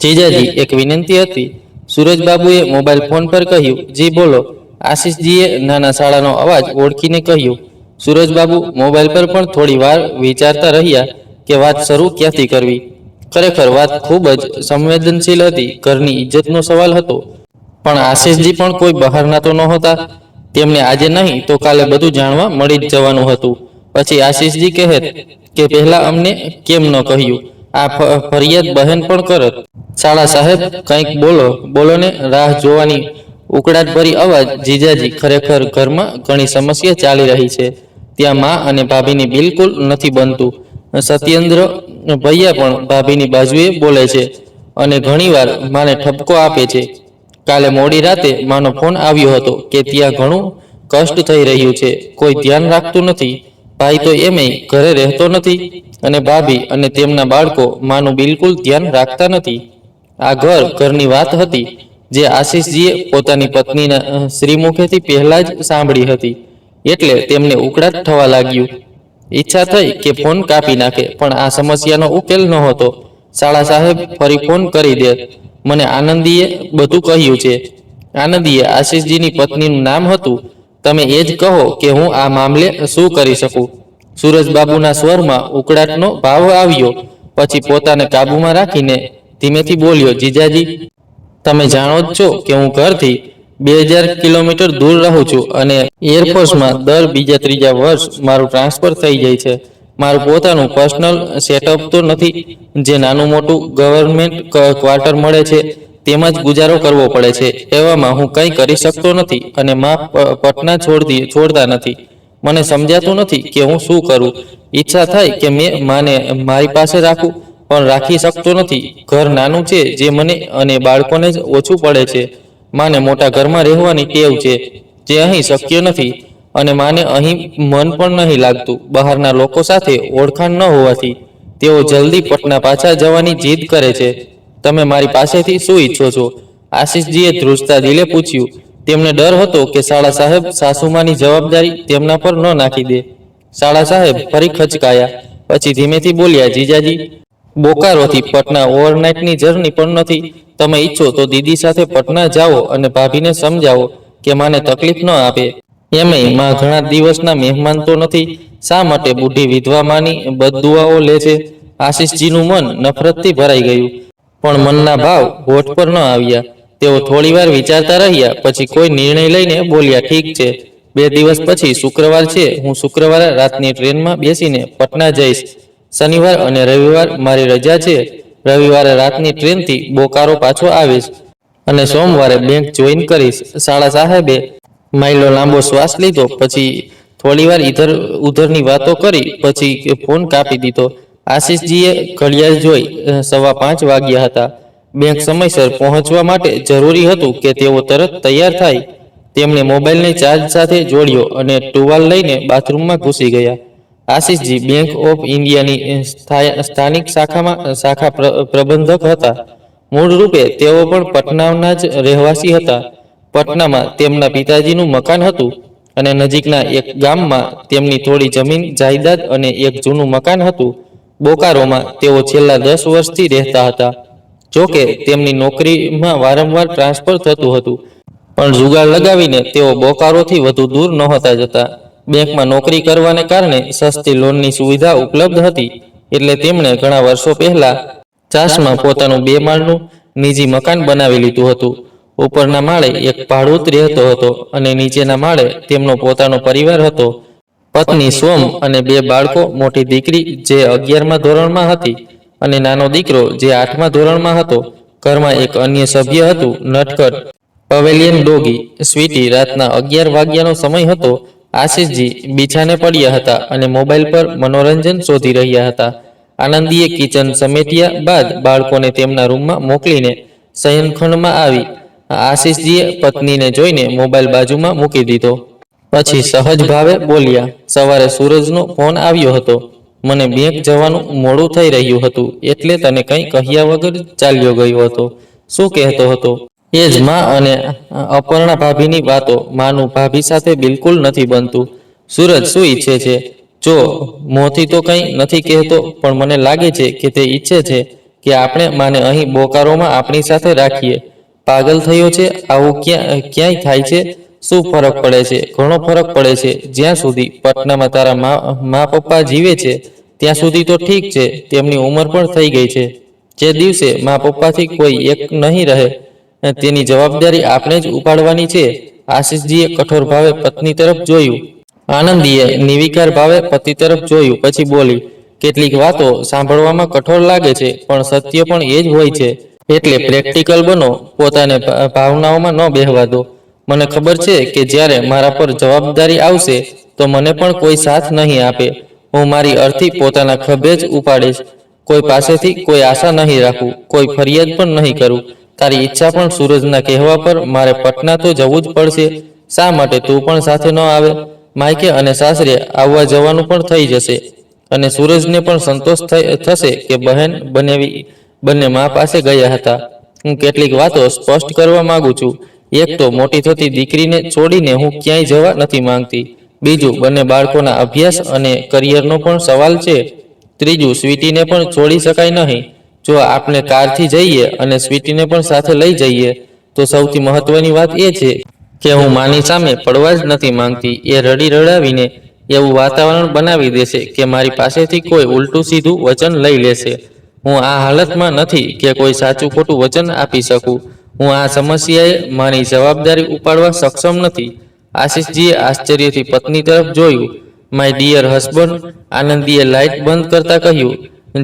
જીજાજી, એક વિનંતી હતી. સુરજબાબુએ મોબાઈલ ફોન પર કહ્યું. જી બોલો. આશીષજીએ નાના શાળાનો અવાજ ઓળખીને કહ્યું. સુરજબાબુ મોબાઈલ પર પણ થોડી વાર વિચારતા રહ્યા કે વાત શરૂ ક્યાંથી કરવી. ખરેખર વાત ખૂબ જ સંવેદનશીલ હતી. ઘરની ઇજ્જતનો સવાલ હતો. પણ આશીષજી પણ કોઈ બહારના તો નહોતા. તેમને આજે નહીં તો કાલે બધું જાણવા મળી જ જવાનું હતું. પછી આશીષજી કહેત કે પહેલા અમને કેમ ન કહ્યું. આ ફરિયાદ બહેન પણ કરત. શાળા સાહેબ, કંઈક બોલો, બોલો ને. રાહ જોવાની ઉકળાટ ભરી અવાજ. જીજાજી, ખરેખર ઘરમાં ઘણી સમસ્યા ચાલી રહી છે. ત્યાં માં અને ભાભીની બિલકુલ નથી બનતું. સત્યેન્દ્ર ભૈયા પણ ભાભીની બાજુએ બોલે છે અને ઘણીવાર માને ઠપકો આપે છે. કાલે મોડી રાતે માનો ફોન આવ્યો હતો કે ત્યાં ઘણું કષ્ટ થઈ રહ્યું છે. કોઈ ધ્યાન રાખતું નથી. ભાઈ તો એમેય ઘરે રહેતો નથી અને ભાભી અને તેમના બાળકો માનું બિલકુલ ધ્યાન રાખતા નથી. આ ઘરની વાત હતી જે આશીષજીએ પોતાની પત્નીના શ્રીમુખેથી પહેલા જ સાંભળી હતી. એટલે તેમને ઉકળાટ થવા લાગ્યું. ઈચ્છા થઈ કે ફોન કાપી નાખે, પણ આ સમસ્યાનો ઉકેલ નહોતો. શાળા સાહેબ ફરી ફોન કરી દે. મને આનંદીએ બધું કહ્યું છે. આનંદીએ આશીષજીની પત્નીનું નામ હતું. તમે એ જ કહો કે હું આ મામલે શું કરી શકું. સુરજબાબુના સ્વરમાં ઉકળાટનો ભાવ આવ્યો. પછી પોતાને કાબુમાં રાખીને ધીમેથી બોલ્યો. જીજાજી, તમે જાણો જ છો કે હું ઘરથી 2000 કિલોમીટર દૂર રહું છું અને એરફોર્સમાં દર બીજા ત્રીજા વર્ષ મારું ટ્રાન્સફર થઈ જાય છે. મારું પોતાનું પર્સનલ સેટઅપ તો નથી. જે નાનું મોટું ગવર્મેન્ટ ક્વાર્ટર મળે છે તેમાં જ ગુજારો કરવો પડે છે. એવામાં હું કંઈ કરી શકતો નથી અને માં પટના છોડતા નથી. મને સમજાતું નથી કે હું શું કરું. ઈચ્છા થાય કે મેં માને મારી પાસે રાખું, પણ રાખી શકતો નથી. ઘર નાનું છે જે મને અને બાળકોને જ ઓછું પડે છે. માને મોટા ઘરમાં રહેવાની ટેવ છે જે અહીં શક્ય નથી અને માને અહીં મન પણ નહીં લાગતું. બહારના લોકો સાથે ઓળખાણ ન હોવાથી તેઓ જલ્દી પટના પાછા જવાની જીદ કરે છે. તમે મારી પાસેથી શું ઈચ્છો છો? આશીષજીએ ધ્રુજતા દિલે પૂછ્યું. તેમને ડર હતો કે શાળા સાહેબ સાસુમાની જવાબદારી તેમના પર ન નાખી દે. શાળા સાહેબ ફરી ખચકાયા. પછી ધીમેથી બોલ્યા. જીજાજી, બોકારોથી પટના ઓવરનાઇટની જર્ની પણ નથી. તમે ઈચ્છો તો દીદી સાથે પટના જાઓ અને ભાભીને સમજાવો કે માને તકલીફ ન આપે. એમેય માં ઘણા દિવસના મહેમાન તો નથી. શા માટે બુઢી વિધવા માની બદદુઆઓ લે છે? આશીષજીનું મન નફરતથી ભરાઈ ગયું, પણ મનના ભાવ હોઠ પર ન આવ્યા. તેઓ થોડીવાર વિચારતા રહ્યા. પછી કોઈ નિર્ણય લઈને બોલ્યા. ઠીક છે, 2 દિવસ પછી શુક્રવાર છે. હું શુક્રવારે રાતની ટ્રેનમાં બેસીને પટના જઈશ. શનિવાર અને રવિવાર મારી રજા છે. રવિવારે રાતની ટ્રેનથી બોકારો પાછો આવીશ અને સોમવારે બેંક જોઈન કરીશ. શાળા સાહેબે માઇલો લાંબો શ્વાસ લીધો. પછી થોડીવાર ઇધર ઉધરની વાતો કરી. પછી ફોન કાપી દીધો. આશીષજીએ ઘડિયાળ જોઈ. 5:15 વાગ્યા હતા. બેંક સમયસર પહોંચવા માટે જરૂરી હતું કે તેઓ તરત તૈયાર થાય. તેમણે મોબાઈલને ચાર્જ સાથે જોડ્યો અને ટુવાલ લઈને બાથરૂમમાં ઘૂસી ગયા. આશીષજી બેંક ઓફ ઇન્ડિયાની સ્થાનિક શાખા પ્રબંધક હતા. મૂળ રૂપે તેઓ પણ પટનાના જ રહેવાસી હતા. પટનામાં તેમના પિતાજીનું મકાન હતું અને નજીકના એક ગામમાં તેમની થોડી જમીન જાયદાદ અને એક જૂનું મકાન હતું. બોકારોમાં તેઓ છેલ્લા 10 વર્ષથી રહેતા હતા. જોકે તેમની નોકરીમાં વારંવાર ટ્રાન્સફર થતું હતું, પણ જુગાડ લગાવીને તેઓ બોકારોથી વધુ દૂર નહોતા જતા. બેંકમાં નોકરી કરવાને કારણે સસ્તી લોનની સુવિધા ઉપલબ્ધ હતી. એટલે તેમણે ઘણા વર્ષો પહેલા ચાસમાં પોતાનું 2 માળનું નિજી મકાન બનાવી લીધું હતું. ઉપરના માળે એક ભાડૂત રહેતો હતો અને નીચેના માળે તેમનો પોતાનો પરિવાર હતો. પત્ની સોમ અને 2 બાળકો. મોટી દીકરી જે 11મા ધોરણમાં હતી અને નાનો દીકરો જે 8મા ધોરણમાં હતો. ઘરમાં એક અન્ય સભ્ય હતું, નટખટ પવેલિયન ડોગી, સ્વીટી. રાતના 11 વાગ્યાનો સમય હતો. આશીષજી બિછાને પડ્યા હતા અને મોબાઈલ પર મનોરંજન શોધી રહ્યા હતા. આનંદીએ કિચન સમેટ્યા બાદ બાળકોને તેમના રૂમમાં મોકલીને શયનખંડમાં આવી. આશીષજીએ પત્નીને જોઈને મોબાઈલ બાજુમાં મૂકી દીધો. પછી સહજ ભાવે બોલ્યા. સવારે સૂરજનો ફોન આવ્યો હતો. મને બેંક જવાનું મોડું થઈ રહ્યું હતું એટલે તને કંઈ કહ્યા વગર ચાલ્યો ગયો હતો. શું કહેતો હતો? એ જ માં અને અપર્ણા ભાભીની વાતો. માનું ભાભી સાથે બિલકુલ નથી બનતું. સૂરજ શું ઈચ્છે છે? જો મોંથી તો કંઈ નથી કહેતો, પણ મને લાગે છે કે તે ઈચ્છે છે કે આપણે માને અહીં બોકારોમાં આપણી સાથે રાખીએ? પાગલ થયો છે? આવું ક્યાંય થાય છે? શું ફરક પડે છે? ઘણો ફરક પડે છે. જ્યાં સુધી પટનામાં તારા મા પપ્પા જીવે છે ત્યાં સુધી તો ઠીક છે, તેમની ઉંમર પણ થઈ ગઈ છે. જે દિવસે મા પપ્પાથી કોઈ એક નહીં રહે તેની જવાબદારી આપણે જ ઉપાડવાની છે. આશીષજીએ કઠોર ભાવે પત્ની તરફ જોયું. આનંદીએ નિર્વિકાર ભાવે પતિ તરફ જોયું. પછી બોલી, કેટલીક વાતો સાંભળવામાં કઠોર લાગે છે, પણ સત્ય પણ એ જ હોય છે. એટલે પ્રેક્ટિકલ બનો, પોતાને ભાવનાઓમાં ન બેહવા દો. મને ખબર છે કે જ્યારે મારા પર જવાબદારી આવશે તો મને પણ કોઈ સાથ નહીં આપે. હું મારી અર્થી પોતાના ખભે જ ઉપાડીશ. કોઈ પાસેથી કોઈ આશા નહીં રાખું, કોઈ ફરિયાદ પણ નહીં કરું. તારી ઈચ્છા પણ સૂરજના કહેવા પર મારે પટના તો જવું જ પડશે. શા માટે તું પણ સાથે ન આવે? માયકે અને સાસરે આવવા જવાનું પણ થઈ જશે અને સૂરજને પણ સંતોષ થશે કે બહેન બંને મા પાસે ગયા હતા. હું કેટલીક વાતો સ્પષ્ટ કરવા માંગુ છું. એક તો મોટી થતી દીકરીને છોડીને હું ક્યાંય જવા નથી માંગતી. બીજું, બંને બાળકોના અભ્યાસ અને કરિયરનો પણ સવાલ છે. ત્રીજું, સ્વીટીને પણ છોડી શકાય નહીં. જો આપણે કારથી જઈએ અને સ્વીટીને પણ સાથે લઈ જઈએ તો સૌથી મહત્વની વાત એ છે કે હું માની સામે પડવા જ નથી માંગતી. એ રડી રડાવીને એવું વાતાવરણ બનાવી દેશે કે મારી પાસેથી કોઈ ઉલટું સીધું વચન લઈ લેશે. હું આ હાલતમાં નથી કે કોઈ સાચું ખોટું વચન આપી શકું. હું આ સમસ્યાએ મારી જવાબદારી ઉપાડવા સક્ષમ નથી. આશીષજીએ આશ્ચર્યથી પત્ની તરફ જોયું. માય ડિયર હસબન્ડ, આનંદીએ લાઇટ બંધ કરતા કહ્યું.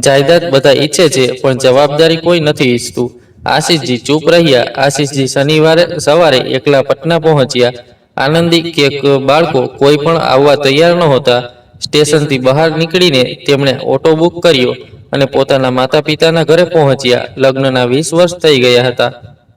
જાયદાદ બધા ઈચ્છે છે, પણ જવાબદારી કોઈ નથી ઈચ્છતું. આશીષજી ચૂપ રહ્યા. આશીષજી શનિવારે સવારે એકલા પટના પહોંચ્યા. આનંદી કે બાળકો કોઈ પણ આવવા તૈયાર નહોતા. સ્ટેશનથી બહાર નીકળીને તેમણે ઓટો બુક કર્યો અને પોતાના માતા પિતાના ઘરે પહોંચ્યા. લગ્નના 20 વર્ષ થઈ ગયા હતા,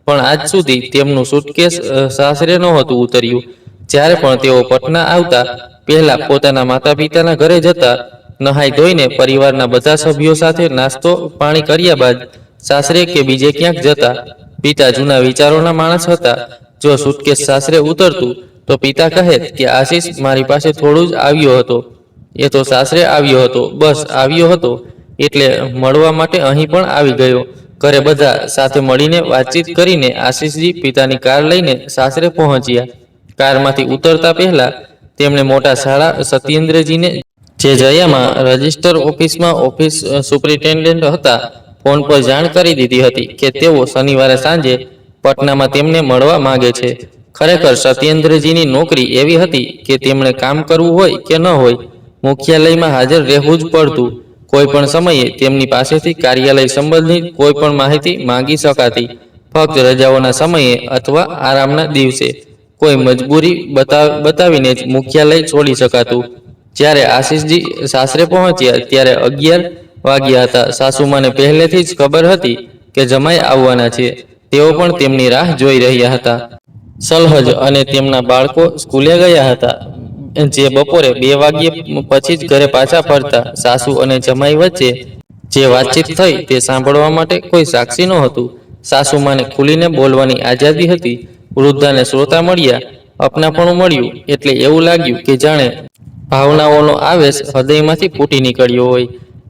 પણ આજ સુધી તેમનું સુટકેસ સાસરે નહોતું ઉતર્યું. જ્યારે પણ તેઓ પટના આવતા, પહેલા પોતાના માતા પિતાના ઘરે જતા. નહાઈ ધોઈને પરિવારના બધા સભ્યો સાથે નાસ્તો પાણી કર્યા બાદ સાસરે કે બીજે ક્યાંક જતા. પિતા જૂના વિચારોના માણસ હતા. જો સુટકેસ સાસરે ઉતરતું તો પિતા કહે કે આશીષ મારી પાસે થોડું જ આવ્યો હતો, એ તો સાસરે આવ્યો હતો, બસ આવ્યો હતો, એટલે મળવા માટે અહીં પણ આવી ગયો. ઘરે બધા સાથે મળીને વાતચીત કરીને આશીષજી પિતાની કાર લઈને સાસરે પહોંચ્યા. કારમાંથી ઉતરતા પહેલા તેમણે મોટા શાળા સત્યેન્દ્રજીને, જે જયામાં રજિસ્ટર ઓફિસમાં ઓફિસ સુપ્રિન્ટેન્ડન્ટ હતા, ફોન પર જાણ કરી દીધી હતી કે તેઓ શનિવારે સાંજે પટનામાં તેમને મળવા માંગે છે. ખરેખર સત્યેન્દ્રજીની નોકરી એવી હતી કે તેમણે કામ કરવું હોય કે ન હોય, મુખ્યાલયમાં હાજર રહેવું જ પડતું. કોઈ પણ સમયે તેમની પાસેથી કાર્યાલય સંબંધિત કોઈ પણ માહિતી માંગી શકાતી, ફક્ત રજાઓના સમયે અથવા આરામના દિવસે. કોઈ મજબૂરી બતાવીને જ મુખ્યાલય છોડી શકાતું. જ્યારે આશીષજી સાસરે પહોંચ્યા ત્યારે 11 વાગ્યા હતા. સાસુમાને પહેલેથી જ ખબર હતી કે જમાઈ આવવાના છે. તેઓ પણ તેમની રાહ જોઈ રહ્યા હતા. સલહજ અને તેમના બાળકો સ્કૂલે ગયા હતા. જે બપોરે 2 વાગ્યે પછી જ ઘરે પાછા ફરતા. સાસુ અને જમાઈ વચ્ચે જે વાતચીત થઈ તે સાંભળવા માટે કોઈ સાક્ષી નહોતું. સાસુમાને ખુલીને બોલવાની આઝાદી હતી. વૃદ્ધાને શ્રોતા મળ્યા, અપનાપણું મળ્યું, એટલે એવું લાગ્યું કે જાણે ભાવનાઓનો આવેશ હૃદયમાંથી ફૂટી નીકળ્યો હોય.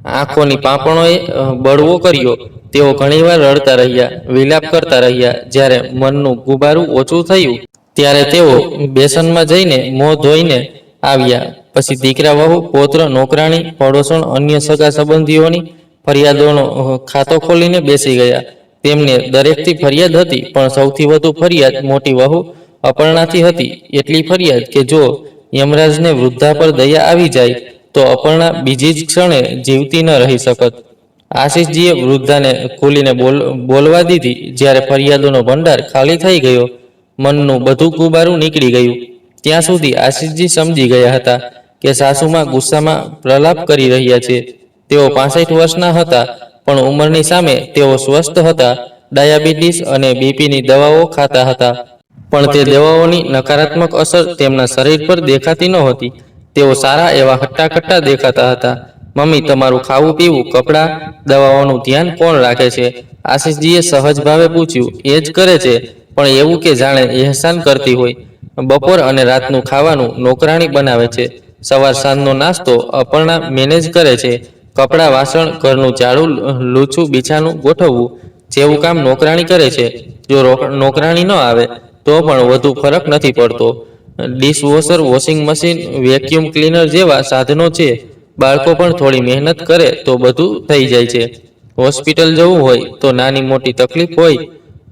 આંખોની પાંપણોએ બળવો કર્યો. તેઓ ઘણીવાર રડતા રહ્યા, વિલાપ કરતા રહ્યા. જ્યારે મનનું ગુબારું ઓછું થયું ત્યારે તેઓ બેસનમાં જઈને મોં ધોઈને આવ્યા. પછી દીકરા વહુ, પૌત્ર, નોકરાણી, પડોસણ, અન્ય સગા સંબંધીઓની ફરિયાદોનો ખાતો ખોલીને બેસી ગયા. તેમને દરેકથી ફરિયાદ હતી, પણ સૌથી વધુ ફરિયાદ મોટી વહુ અપર્ણાથી હતી. એટલી ફરિયાદ કે જો યમરાજને વૃદ્ધા પર દયા આવી જાય તો અપર્ણા બીજી જ ક્ષણે જીવતી ન રહી શકત. આશીષજીએ વૃદ્ધાને ખુલીને બોલવા દીધી. જ્યારે ફરિયાદોનો ભંડાર ખાલી થઈ ગયો, મનનું બધું ગુબારું નીકળી ગયું, ત્યાં સુધી આશીષજી સમજી ગયા હતા કે સાસુમાં ગુસ્સામાં પ્રલાપ કરી રહ્યા છે. તેઓ 65 વર્ષના હતા, પણ ઉંમરની સામે તેઓ સ્વસ્થ હતા. ડાયાબિટીસ અને બીપીની દવાઓ ખાતા હતા, પણ તે દવાઓની નકારાત્મક અસર તેમના શરીર પર દેખાતી નહોતી. તેઓ સારા એવા હટ્ટાકટ્ટા દેખાતા હતા. મમ્મી, તમારું ખાવું પીવું, કપડાં, દવાઓનું ધ્યાન કોણ રાખે છે? આશીષજીએ સહજ ભાવે પૂછ્યું. એ જ કરે છે, પણ એવું કે જાણે એહસાન કરતી હોય. બપોર અને રાતનું ખાવાનું નોકરાણી બનાવે છે. સવાર સાંજનો નાસ્તો અપર્ણા મેનેજ કરે છે. કપડાં, વાસણ, ઘરનું ઝાડું, લૂછું, બિછાનું ગોઠવવું જેવું કામ નોકરાણી કરે છે. જો નોકરાણી ન આવે તો પણ વધુ ફરક નથી પડતો. Dishwasher, washing machine, vacuum cleaner જેવા સાધનો છે. બાળકો પણ થોડી મહેનત કરે તો બધું થઈ જાય છે. હોસ્પિટલ જવું હોય તો નાની મોટી તકલીફ હોય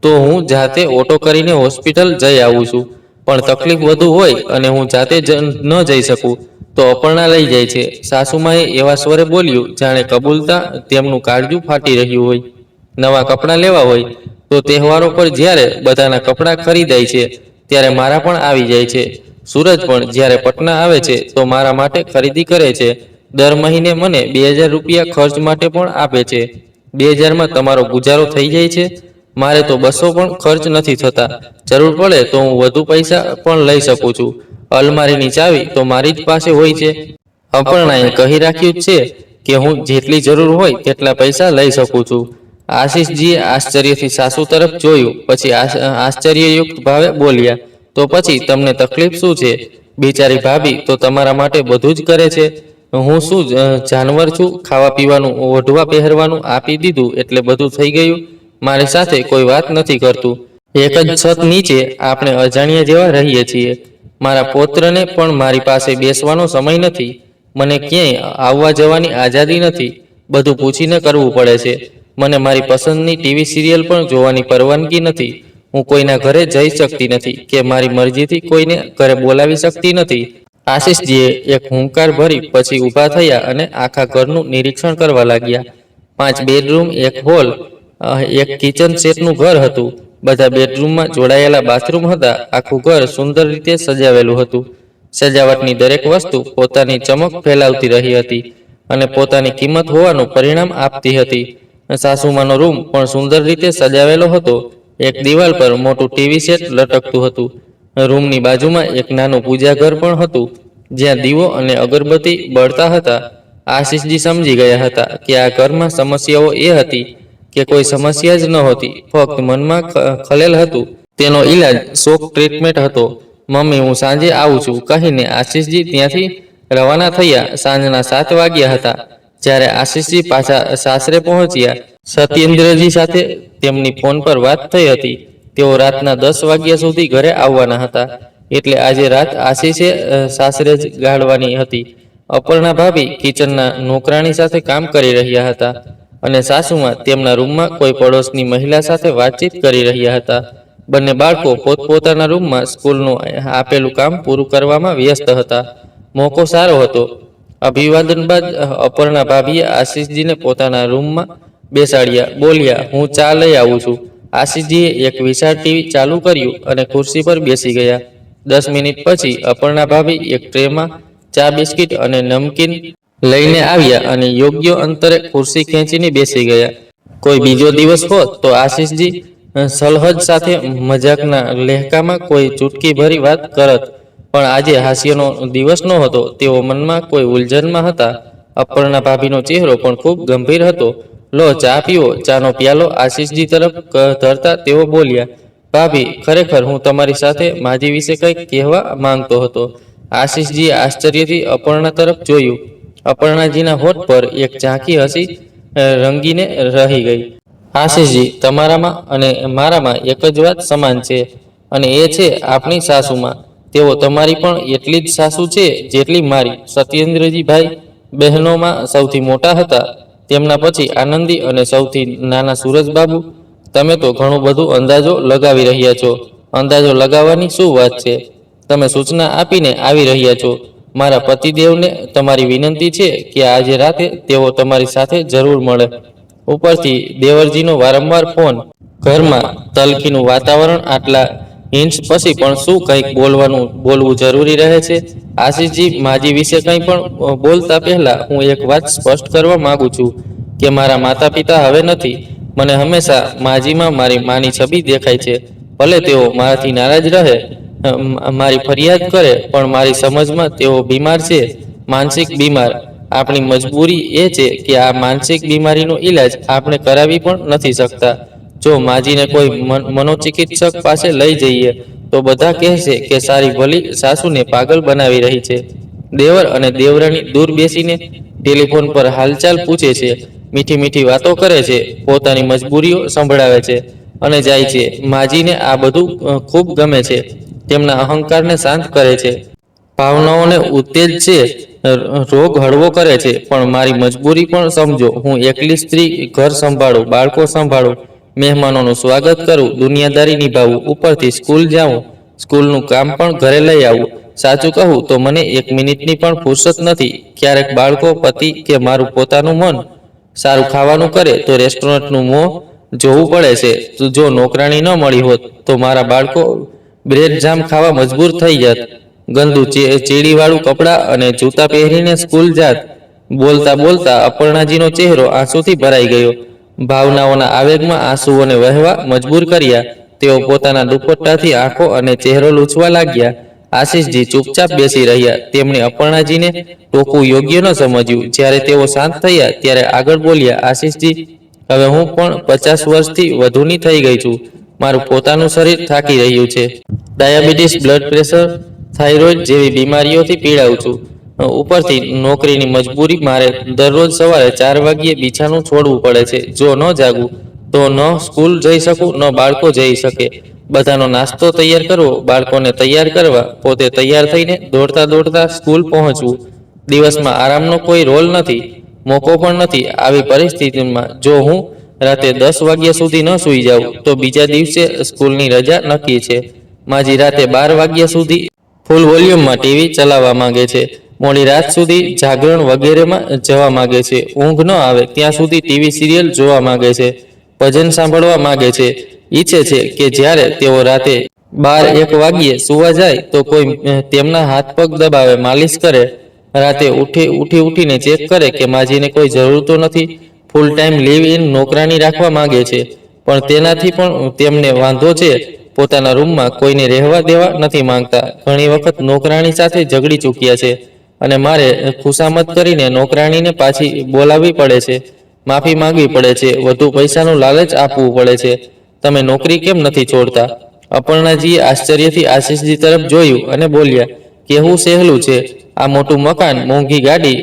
તો હું જાતે ઓટો કરીને હોસ્પિટલ જઈ આવું છું. પણ તકલીફ વધુ હોય અને હું જાતે ન જઈ શકું તો અપર્ણા લઈ જાય છે. સાસુમાએ એવા સ્વરે બોલ્યું જાણે કબૂલતા તેમનું કાળજું ફાટી રહ્યું હોય. નવા કપડાં લેવા હોય તો તહેવારો પર જ્યારે બધાના કપડાં ખરીદાય છે ત્યારે મારા પણ આવી જાય છે. સૂરજ પણ જ્યારે પટના આવે છે તો મારા માટે ખરીદી કરે છે. દર મહિને મને 2000 રૂપિયા ખર્ચ માટે પણ આપે છે. 2000માં તમારો ગુજારો થઈ જાય છે. મારે તો 200 પણ ખર્ચ નથી થતા. જરૂર પડે તો હું વધુ પૈસા પણ લઈ શકું છું. અલમારીની ચાવી તો મારી જ પાસે હોય છે. અપર્ણાએ કહી રાખ્યું છે કે હું જેટલી જરૂર હોય તેટલા પૈસા લઈ શકું છું. આશીષજીએ આશ્ચર્યથી સાસુ તરફ જોયું. પછી આશ્ચર્યયુક્ત ભાવે બોલ્યા, તો પછી તમને તકલીફ શું છે? બિચારી ભાભી તો તમારા માટે બધું જ કરે છે. હું શું જાનવર છું? ખાવા પીવાનું, ઓઢવા પહેરવાનું આપી દીધું એટલે બધું થઈ ગયું. મારી સાથે કોઈ વાત નથી કરતું. એક જ છત નીચે આપણે અજાણ્યા જેવા રહીએ છીએ. મારા પૌત્રને પણ મારી પાસે બેસવાનો સમય નથી. મને ક્યાંય આવવા જવાની આઝાદી નથી. બધું પૂછીને કરવું પડે છે. મને મારી પસંદની ટીવી સિરિયલ પણ જોવાની પરવાનગી નથી. હું કોઈના ઘરે જઈ શકતી નથી કે મારી મરજીથી કોઈને ઘરે બોલાવી શકતી નથી. આશીષજીએ એક હુંકાર ભરી પછી ઊભા થયા અને આખા ઘરનું નિરીક્ષણ કરવા લાગ્યા. 5 બેડરૂમ, એક હોલ, એક કિચન સેટનું ઘર હતું. બધા બેડરૂમમાં જોડાયેલા બાથરૂમ હતા. આખું ઘર સુંદર રીતે સજાવેલું હતું. સજાવટની દરેક વસ્તુ પોતાની ચમક ફેલાવતી રહી હતી અને પોતાની કિંમત હોવાનું પરિણામ આપતી હતી. સાસુમાનો રૂમ પણ સુંદર રીતે સજાવેલો હતો. એક દિવાલ પર મોટું ટીવી સેટ લટકતું હતું. રૂમની બાજુમાં એક નાનું પૂજા ઘર પણ હતું જ્યાં દીવો અને અગરબત્તી બળતા હતા. આશીષજી સમજી ગયા હતા કે આ ઘરમાં સમસ્યાઓ એ હતી કે કોઈ સમસ્યા જ નહોતી, ફક્ત મનમાં ખલેલ હતું. તેનો ઈલાજ શોક ટ્રીટમેન્ટ હતો. મમ્મી, હું સાંજે આવું છું કહીને આશીષજી ત્યાંથી રવાના થયા. સાંજના 7 વાગ્યા હતા જ્યારે આશીષજી પાછા સાસરે પહોંચ્યા. સત્યેન્દ્રજી સાથે તેમની ફોન પર વાત થઈ હતી. તેઓ રાતના 10 વાગ્યા સુધી ઘરે આવવાના હતા. એટલે આજે રાત આશીષે સાસરે જ ગાળવાની હતી. અપર્ણા ભાભી કિચનના નોકરાણી સાથે કામ કરી રહ્યા હતા અને સાસુમાં તેમના રૂમમાં કોઈ પડોશની મહિલા સાથે વાતચીત કરી રહ્યા હતા. બંને બાળકો પોતપોતાના રૂમમાં સ્કૂલનું આપેલું કામ પૂરું કરવામાં વ્યસ્ત હતા. મોકો સારો હતો. અભિવાદન બાદ અપર્ણા ભાભીએ આશીષજીને પોતાના રૂમમાં બેસાડ્યા. બોલ્યા, હું ચા લઈ આવું છું. આશીષજીએ એક વિશાળ ટીવી ચાલુ કર્યું અને ખુરશી પર બેસી ગયા. 10 મિનિટ પછી અપર્ણા ભાભી એક ટ્રેમાં ચા, બિસ્કિટ અને નમકીન લઈને આવ્યા અને યોગ્ય અંતરે ખુરશી ખેંચીને બેસી ગયા. કોઈ બીજો દિવસ હોત તો આશીષજી સલહજ સાથે મજાકના લહેકામાં કોઈ ચૂટકી ભરી વાત કરત, પણ આજે હાસ્યનો દિવસ નહોતો. તેઓ મનમાં કોઈ ઉલઝનમાં હતા. અપર્ણા ભાભીનો ચહેરો પણ ખૂબ ગંભીર હતો. લો, ચા પીવો. ચાનો પ્યાલો આશીષજી તરફ ધરતા તેઓ બોલ્યા, ભાભી, ખરેખર હું તમારી સાથે માજી વિશે કંઈક કહેવા માંગતો હતો. આશીષજીએ આશ્ચર્યથી અપર્ણા તરફ જોયું. અપર્ણાજીના હોઠ પર એક ઝાંખી હસી રંગીને રહી ગઈ. આશીષજી, તમારામાં અને મારામાં એક જ વાત સમાન છે અને એ છે આપણી સાસુમાં. તેઓ તમારી પણ એટલી જ સાસુ છે જેટલી મારી. સત્યેન્દ્રજી ભાઈ બહેનોમાં સૌથી મોટા હતા. તેમના પછી આનંદી અને સૌથી નાના સુરજબાબુ. તમે તો ઘણું બધું અંદાજો લગાવી રહ્યા છો. અંદાજો લગાવવાની શું વાત છે? તમે સૂચના આપીને આવી રહ્યા છો. મારા પતિદેવને તમારી વિનંતી છે કે આજે રાતે તેઓ તમારી સાથે જરૂર મળે. ઉપરથી દેવરજીનો વારંવાર ફોન. ઘરમાં તલખીનું વાતાવરણ. આટલા હિંટ્સ પછી પણ શું કંઈક બોલવું જરૂરી રહે છે. આશીષજી, માજી વિશે કંઈ પણ બોલતા પહેલા હું એક વાત સ્પષ્ટ કરવા માંગુ છું કે મારા માતા પિતા હવે નથી. મને હંમેશા માજીમાં મારી માની છબી દેખાય છે. ભલે તેઓ મારાથી નારાજ રહે, મારી ફરિયાદ કરે, પણ મારી સમજમાં તેઓ બીમાર છે, માનસિક બીમાર. આપણી મજબૂરી એ છે કે આ માનસિક બીમારીનો ઈલાજ આપણે કરાવી પણ નથી શકતા. જો માજીને કોઈ મનોચિકિત્સક પાસે લઈ જઈએ તો બધા કહેશે કે સારી ભલી સાસુને પાગલ બનાવી રહી છે. દેવર અને દેવરાણી દૂર બેસીને ટેલિફોન પર હાલચાલ પૂછે છે, મીઠી મીઠી વાતો કરે છે, પોતાની મજબૂરીઓ સંભળાવે છે અને જાય છે. માજીને આ બધું ખૂબ ગમે છે. તેમના અહંકારને શાંત કરે છે, ભાવનાઓને ઉત્તેજ છે, રોગ હળવો કરે છે. પણ મારી મજબૂરી પણ સમજો. હું એકલી સ્ત્રી, ઘર સંભાળું, બાળકો સંભાળું, મહેમાનોનું સ્વાગત કરું, દુનિયાદારી નિભાવું, ઉપરથી સ્કૂલ જાઉં, સ્કૂલનું કામ પણ ઘરે લઈ આવું. સાચું કહું તો મને એક મિનિટની પણ ફુરસત નથી. ક્યારેક બાળકો, પતિ કે મારું પોતાનું મન સારું ખાવાનું કરે તો રેસ્ટોરન્ટનું મોં જોવું પડે છે. જો નોકરાણી ન મળી હોત તો મારા બાળકો બ્રેડ જામ ખાવા મજબૂર થઈ જાત. ગંદુ ચેડીવાળું કપડાં અને જૂતા પહેરીને સ્કૂલ જાત. બોલતા બોલતા અપર્ણાજીનો ચહેરો આંસુથી ભરાઈ ગયો. ભાવનાઓના આવેગમાં આંસુઓને વહેવા મજબૂર કર્યા. તેઓ પોતાના દુપટ્ટાથી આંખો અને ચહેરો લૂછવા લાગ્યા. આશીષજી ચૂપચાપ બેસી રહ્યા. તેમણે અપર્ણાજીને ટોકવું યોગ્ય ન સમજ્યું. જ્યારે તેઓ શાંત થયા ત્યારે આગળ બોલ્યા, આશીષજી, હવે હું પણ 50 વર્ષથી વધુની થઈ ગઈ છું. મારું પોતાનું શરીર થાકી રહ્યું છે. ડાયાબિટીસ, બ્લડ પ્રેશર, થાઇરોઇડ જેવી બીમારીઓથી પીડાઉં છું. ઉપરથી નોકરીની મજબૂરી. મારે દરરોજ સવારે 4 વાગ્યે બિછાનું છોડવું પડે છે. જો ન જાગું તો ન સ્કૂલ જઈ શકું, ન બાળકો જઈ શકે. બધાનો નાસ્તો તૈયાર કરવો, બાળકોને તૈયાર કરવા, પોતે તૈયાર થઈને દોડતા દોડતા સ્કૂલ પહોંચવું. દિવસમાં આરામનો કોઈ રોલ નથી, મોકો પણ નથી. આવી પરિસ્થિતિમાં જો હું રાતે 10 વાગ્યા સુધી ન સૂઈ જાઉં તો બીજા દિવસે સ્કૂલની રજા નક્કી છે. માજી રાતે 12 વાગ્યા સુધી ફૂલ વોલ્યુમમાં ટીવી ચલાવવા માંગે છે. મોડી રાત સુધી જાગરણ વગેરેમાં જવા માંગે છે. ઊંઘ ન આવે ત્યાં સુધી ટીવી સિરિયલ જોવા માંગે છે, ભજન સાંભળવા માંગે છે. ઈચ્છે છે કે જ્યારે તેઓ રાતે 12-1 વાગ્યે સૂવા જાય તો કોઈ તેમના હાથ પગ દબાવે, માલિશ કરે. રાતે ઉઠીને ચેક કરે કે માજીને કોઈ જરૂર તો નથી. ફૂલ ટાઈમ લીવ ઇન નોકરાની રાખવા માંગે છે, પણ તેનાથી પણ તેમને વાંધો છે. પોતાના રૂમમાં કોઈને રહેવા દેવા નથી માંગતા. ઘણી વખત નોકરાણી સાથે ઝઘડી ચૂક્યા છે અને મારે ખુશામત કરીને નોકરાણીને પાછી બોલાવવી પડે છે, માફી માંગવી પડે છે, વધુ પૈસાનું લાલચ આપવું પડે છે. તમે નોકરી કેમ નથી છોડતા? અપર્ણાજીએ આશ્ચર્યથી આશીષજી તરફ જોયું અને બોલ્યા, કહેવું સહેલું છે. આ મોટું મકાન, મોંઘી ગાડી,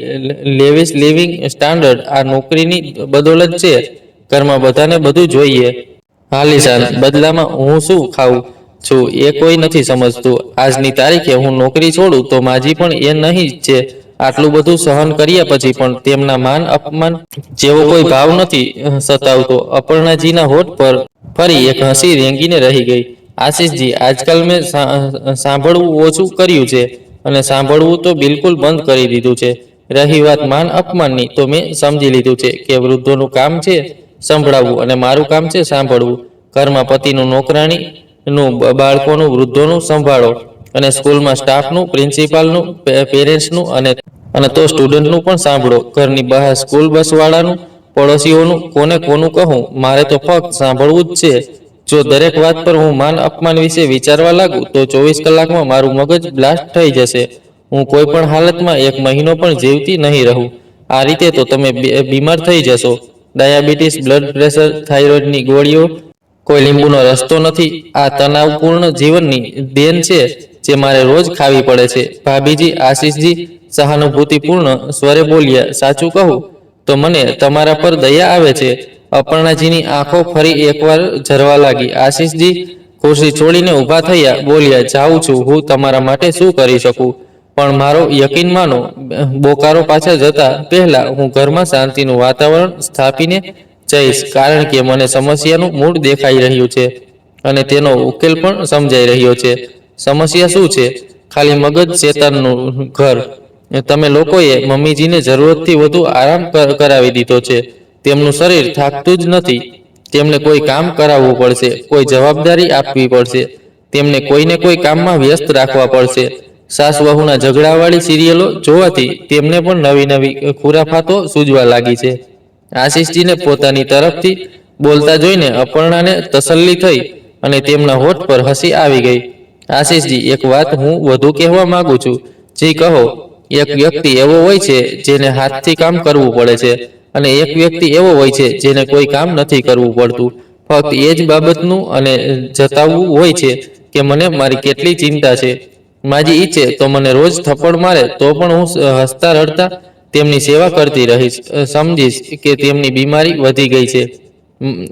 લેવિશ લિવિંગ સ્ટાન્ડર્ડ આ નોકરીની બદૌલત છે. ઘરમાં બધાને બધું જોઈએ. હાલીશાન બદલામાં હું શું ખાઉં છું એ કોઈ નથી સમજતું. આજની તારીખે હું નોકરી છોડું તો માજી પણ એ નહીં છે. આટલું બધું સહન કર્યા પછી પણ તેમના માન અપમાન જેવો કોઈ ભાવ નથી સતાવતો. અપર્ણાજીના હોઠ પર ફરી એક હસી રેંગીને રહી ગઈ. આશીષજી, આજકાલ મેં સાંભળવું ઓછું કર્યું છે અને સાંભળવું તો બિલકુલ બંધ કરી દીધું છે. રહી વાત માન અપમાનની તો મેં સમજી લીધું છે કે વૃદ્ધોનું કામ છે સંભળાવવું અને મારું કામ છે સાંભળવું. ઘરમાં પતિનું, નોકરાણીનું, બાળકોનું, વૃદ્ધોનું સંભાળો અને સ્કૂલમાં સ્ટાફનું, પ્રિન્સિપાલનું, પેરેન્ટ્સનું અને તો સ્ટુડન્ટનું પણ સાંભળો. ઘરની બહાર સ્કૂલ બસવાળાનું, પડોશીઓનું, કોનું કહું? મારે તો ફક્ત સાંભળવું જ છે. જો દરેક વાત પર હું માન અપમાન વિશે વિચારવા લાગું તો 24 કલાકમાં મારું મગજ બ્લાસ્ટ થઈ જશે. હું કોઈ પણ હાલતમાં 1 મહિનો પણ જીવતી નહીં રહું. આ રીતે તો તમે બીમાર થઈ જશો. ડાયાબિટીસ, બ્લડ પ્રેશર, થાઇરોઇડની ગોળીઓ કોઈ લીંબુનો રસ્તો નથી. આ તણાવપૂર્ણ જીવનની દેન છે જે મારે રોજ ખાવી પડે છે. ભાભીજી, આશીષજી સહાનુભૂતિપૂર્ણ સ્વરે બોલ્યા, સાચું કહું તો મને તમારા પર દયા આવે છે. અપર્ણાજીની આંખો ફરી એકવાર ઝરવા લાગી. આશીષજી ખુરશી છોડીને ઊભા થયા, બોલ્યા, જાઉં છું. હું તમારા માટે શું કરી શકું? પણ મારો યકીન માનો, બોકારો પાછા જતા પહેલા હું ઘરમાં શાંતિનું વાતાવરણ સ્થાપીને જઈશ. કારણ કે મને સમસ્યાનું મૂળ દેખાઈ રહ્યું છે અને તેનો ઉકેલ પણ સમજાઈ રહ્યો છે. સમસ્યા શું છે? ખાલી મગજ શેતાનનું ઘર. તમે લોકોએ મમ્મીજીને જરૂરતથી વધુ આરામ કરાવી દીધો છે. તેમનું શરીર થાકતું જ નથી. તેમને કોઈ કામ કરાવવું પડશે, કોઈ જવાબદારી આપવી પડશે. તેમને કોઈને કોઈ કામમાં વ્યસ્ત રાખવા પડશે. સાસ વહુના ઝઘડાવાળી સિરિયલો જોવાથી તેમને પણ નવી નવી ખુરાફાતો સૂઝવા લાગી છે. આશીષજીને પોતાની તરફથી બોલતા જોઈને અપર્ણાને તસલ્લી થઈ અને તેમના હોઠ પર હસી આવી ગઈ. આશીષજી, એક વાત હું વધુ કહેવા માંગુ છું. જી કહો. એક વ્યક્તિ એવો હોય છે જેને હાથથી કામ કરવું પડે છે અને એક વ્યક્તિ એવો હોય છે જેને કોઈ કામ નથી કરવું પડતું. ફક્ત એ જ બાબતનું અને જતાવવું હોય છે કે મને મારી કેટલી ચિંતા છે. માજી ઈચ્છે તો મને રોજ થપ્પડ મારે તો પણ હું હસતા રડતા તેમની સેવા કરતી રહીશ. સમજીશ કે તેમની બીમારી વધી ગઈ છે.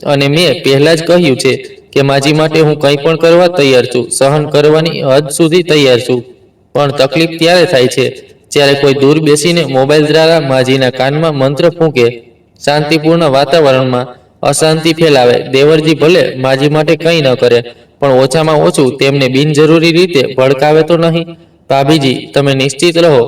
અને મેં પહેલા જ કહ્યું છે કે માજી માટે હું કંઈ પણ કરવા તૈયાર છું, સહન કરવાની હદ સુધી તૈયાર છું. પણ તકલીફ ત્યારે થાય છે જ્યારે કોઈ દૂર બેસીને મોબાઈલ દ્વારા માજીના કાનમાં મંત્ર ફૂંકે, શાંતિપૂર્ણ વાતાવરણમાં અશાંતિ ફેલાવે. દેવરજી ભલે માજી માટે કંઈ ન કરે, પણ ઓછામાં ઓછું તેમને બિનજરૂરી રીતે ભડકાવે તો નહીં. ભાભીજી, તમે નિશ્ચિત રહો.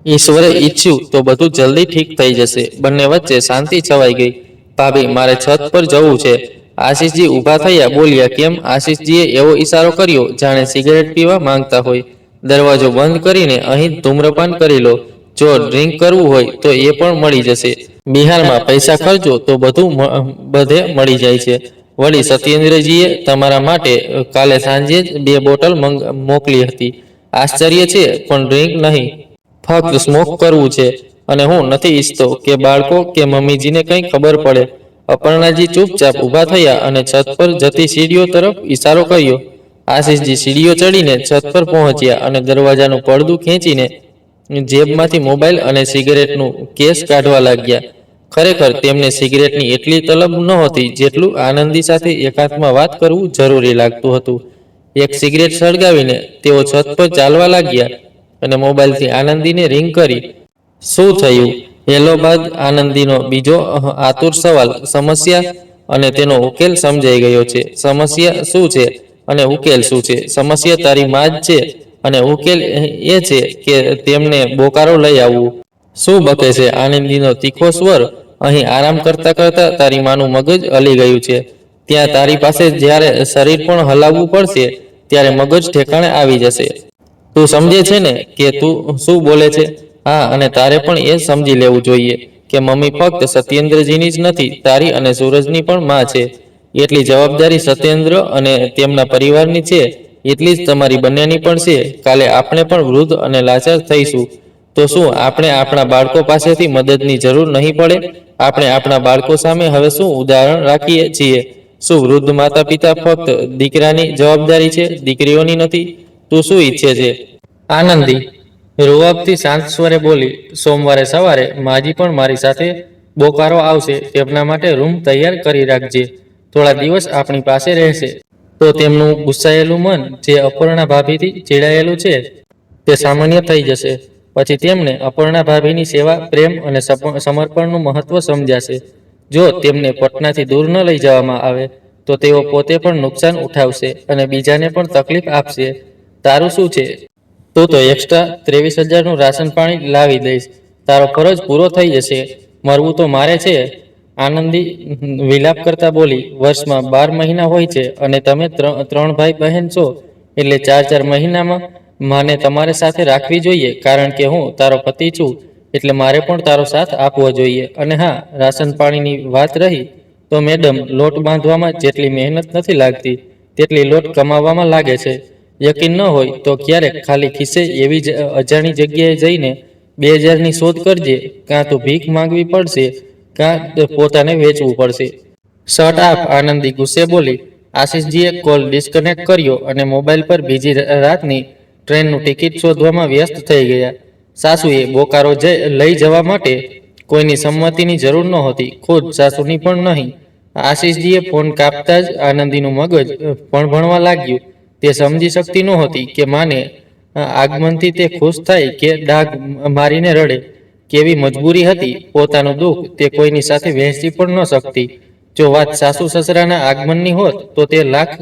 ઈશ્વરે ઈચ્છ્યું તો બધું જલ્દી ઠીક થઈ જશે. બંને વચ્ચે શાંતિ છવાઈ ગઈ. ભાભી, મારે છત પર જવું છે. આશીષજી ઊભા થયા, બોલ્યા. કેમ? આશીષજીએ એવો ઈશારો કર્યો જાણે સિગરેટ પીવા માંગતા હોય. દરવાજો બંધ કરીને અહીં ધૂમ્રપાન કરી લો. જો ડ્રિંક કરવું હોય તો એ પણ મળી જશે. બિહારમાં પૈસા ખર્ચો તો બધું બધે મળી જાય છે. વળી સત્યેન્દ્રજીએ તમારા માટે કાલે સાંજે જ 2 બોટલ મોકલી હતી. આશ્ચર્ય છે, પણ ડ્રિંક નહીં, ફક્ત સ્મોક કરવું છે. અને હું નથી ઈચ્છતો કે બાળકો કે મમ્મીજીને કંઈ ખબર પડે. અપર્ણાજી ચૂપચાપ ઊભા થયા અને છત પર જતી સીડીઓ તરફ ઈશારો કર્યો. આશીષજી સીડીઓ ચડીને છત પર પહોંચ્યા અને દરવાજાનું પડદું ખેંચીને જેબમાંથી મોબાઈલ અને સિગરેટનું કેસ કાઢવા લાગ્યા. ખરેખર તેમને સિગરેટની એટલી તલબ નહોતી જેટલું આનંદી સાથે એકાંતમાં વાત કરવું જરૂરી લાગતું હતું. એક સિગરેટ સળગાવીને તેઓ છત પર ચાલવા લાગ્યા અને મોબાઈલથી આનંદીને રિંગ કરી. શું થયું? હેલો બાદ આનંદીનો બીજો આતુર સવાલ. સમસ્યા અને તેનો ઉકેલ સમજાઈ ગયો છે. સમસ્યા શું છે અને ઉકેલ શું છે? સમસ્યા તારી માં જ છે અને ઉકેલ એ છે કે તેમને બોકારો લઈ આવવું. શું બકે છે? આનંદીનો તીખો સ્વર. અહીં આરામ કરતા કરતા તારી માનું મગજ હલી ગયું છે. ત્યાં તારી પાસે જ્યારે શરીર પણ હલાવવું પડશે ત્યારે મગજ ઠેકાણે આવી જશે. તું સમજે છે ને કે તું શું બોલે છે? હા, અને તારે પણ એ સમજી લેવું જોઈએ કે મમ્મી ફક્ત સત્યેન્દ્રજીની જ નથી, તારી અને સૂરજની પણ માં છે. એટલી જવાબદારી સત્યેન્દ્ર અને તેમના પરિવારની છે, એટલી જ તમારી બંનેની પણ છે. કાલે આપણે પણ વૃદ્ધ અને લાચાર થઈશું તો શું આપણે આપણા બાળકો પાસેથી મદદની જરૂર નહીં પડે? આપણે આપણા બાળકો સામે હવે શું ઉદાહરણ રાખીએ છીએ? શું વૃદ્ધ માતા પિતા ફક્ત દીકરાની જવાબદારી છે, દીકરીઓની નથી? તું શું ઈચ્છે છે? આનંદી રૂઆબથી શાંત સ્વરે બોલી. સોમવારે સવારે માજી પણ મારી સાથે બોકારો આવશે. તેમના માટે રૂમ તૈયાર કરી રાખજે. થોડા દિવસ આપણી પાસે રહેશે તો તેમનું ગુસ્સાયેલું મન, જે અપર્ણા ભાભીથી ચીડાયેલું છે, તે સામાન્ય થઈ જશે. પછી તેમને અપર્ણા ભાભીની સેવા, પ્રેમ અને સમર્પણનું મહત્વ સમજાશે. જો તેમને પટનાથી દૂર ન લઈ જવામાં આવે તો તેઓ પોતે પણ નુકસાન ઉઠાવશે અને બીજાને પણ તકલીફ આપશે. તારું શું છે? તું તો એક્સ્ટ્રા 23,000નું રાશન પાણી લાવી દઈશ. તારો ફરજ પૂરો થઈ જશે. મરવું તો મારે છે. આનંદી વિલાપ કરતા બોલી. વર્ષમાં 12 મહિના હોય છે અને તમે 3 ભાઈ બહેન છો, એટલે 4 મહિનામાં માને તમારે સાથે રાખવી જોઈએ. કારણ કે હું તારો પતિ છું, એટલે મારે પણ તારો સાથ આપવો જોઈએ. અને હા, રાશન પાણીની વાત રહી તો મેડમ, લોટ બાંધવામાં જેટલી મહેનત નથી લાગતી તેટલી લોટ કમાવામાં લાગે છે. યકીન ન હોય તો ક્યારેક ખાલી ખિસ્સે એવી અજાણી જગ્યાએ જઈને 2000ની શોધ કરજે. કાં તો ભીખ માંગવી પડશે, કાં પોતાને વેચવું પડશે. શટ આપ, આનંદી ગુસ્સે બોલી. આશીષજીએ કોલ ડિસ્કનેક્ટ કર્યો અને મોબાઈલ પર બીજી રાતની ટ્રેનનું ટિકિટ શોધવામાં વ્યસ્ત થઈ ગયા. સાસુએ બોકારો લઈ જવા માટે કોઈની સંમતિની જરૂર નહોતી, ખુદ સાસુની પણ નહીં. આશીષજીએ ફોન કાપતા જ આનંદીનું મગજ ભણવા લાગ્યું. તે સમજી શકતી નહોતી કે માને આગમનથી તે ખુશ થાય કે ડાઘ મારીને રડે. કેવી મજબૂરી હતી. પોતાનું દુઃખ તે કોઈની સાથે વહેંચી પણ ન શકતી. જો વાત સાસુ સસરાના આગમનની હોત તો તે લાખ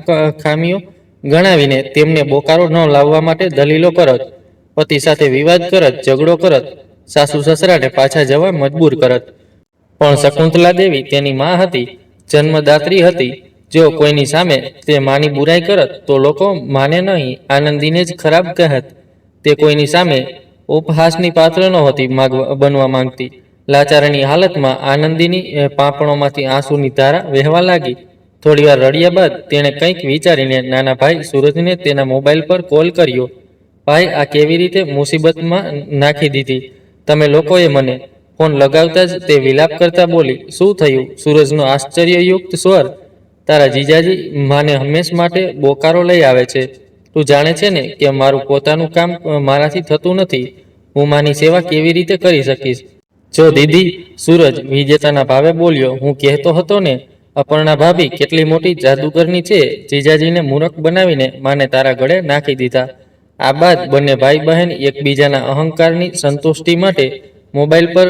ખામીઓ ગણાવીને તેમને બોકારો ન લાવવા માટે દલીલો કરત, પતિ સાથે વિવાદ કરત, ઝઘડો કરત, સાસુ સસરાને પાછા જવા મજબૂર કરત. પણ શકુંતલા દેવી તેની માં હતી, જન્મદાત્રી હતી. જો કોઈની સામે તે માની બુરાઈ કરત તો લોકો માને નહીં, આનંદીને જ ખરાબ કહેત. તે કોઈની સામે ઉપહાસની પાત્ર નહોતી બનવા માંગતી. લાચારની હાલતમાં આનંદીની પાંપણોમાંથી આંસુની ધારા વહેવા લાગી. થોડીવાર રડ્યા બાદ તેણે કંઈક વિચારીને નાના ભાઈ સૂરજને તેના મોબાઈલ પર કોલ કર્યો. ભાઈ, આ કેવી રીતે મુસીબતમાં નાખી દીધી તમે લોકોએ મને. ફોન લગાવતા જ તે વિલાપ કરતા બોલી. શું થયું? સૂરજનો આશ્ચર્યયુક્ત સ્વર. તારા જીજાજી માને હંમેશ માટે બોકારો લઈ આવે છે. તું જાણે છે ને કે મારું પોતાનું કામ મારાથી થતું નથી. હું માની સેવા કેવી રીતે કરી શકીશ? જો દીદી, સૂરજ વિજેતાના ભાવે બોલ્યો, હું કહેતો હતો ને, અપર્ણા ભાભી કેટલી મોટી જાદુગરની છે, જીજાજીને મૂરખ બનાવીને માને તારા ગળે નાખી દીધા. આ બાદ બંને ભાઈ બહેન એકબીજાના અહંકારની સંતુષ્ટિ માટે મોબાઈલ પર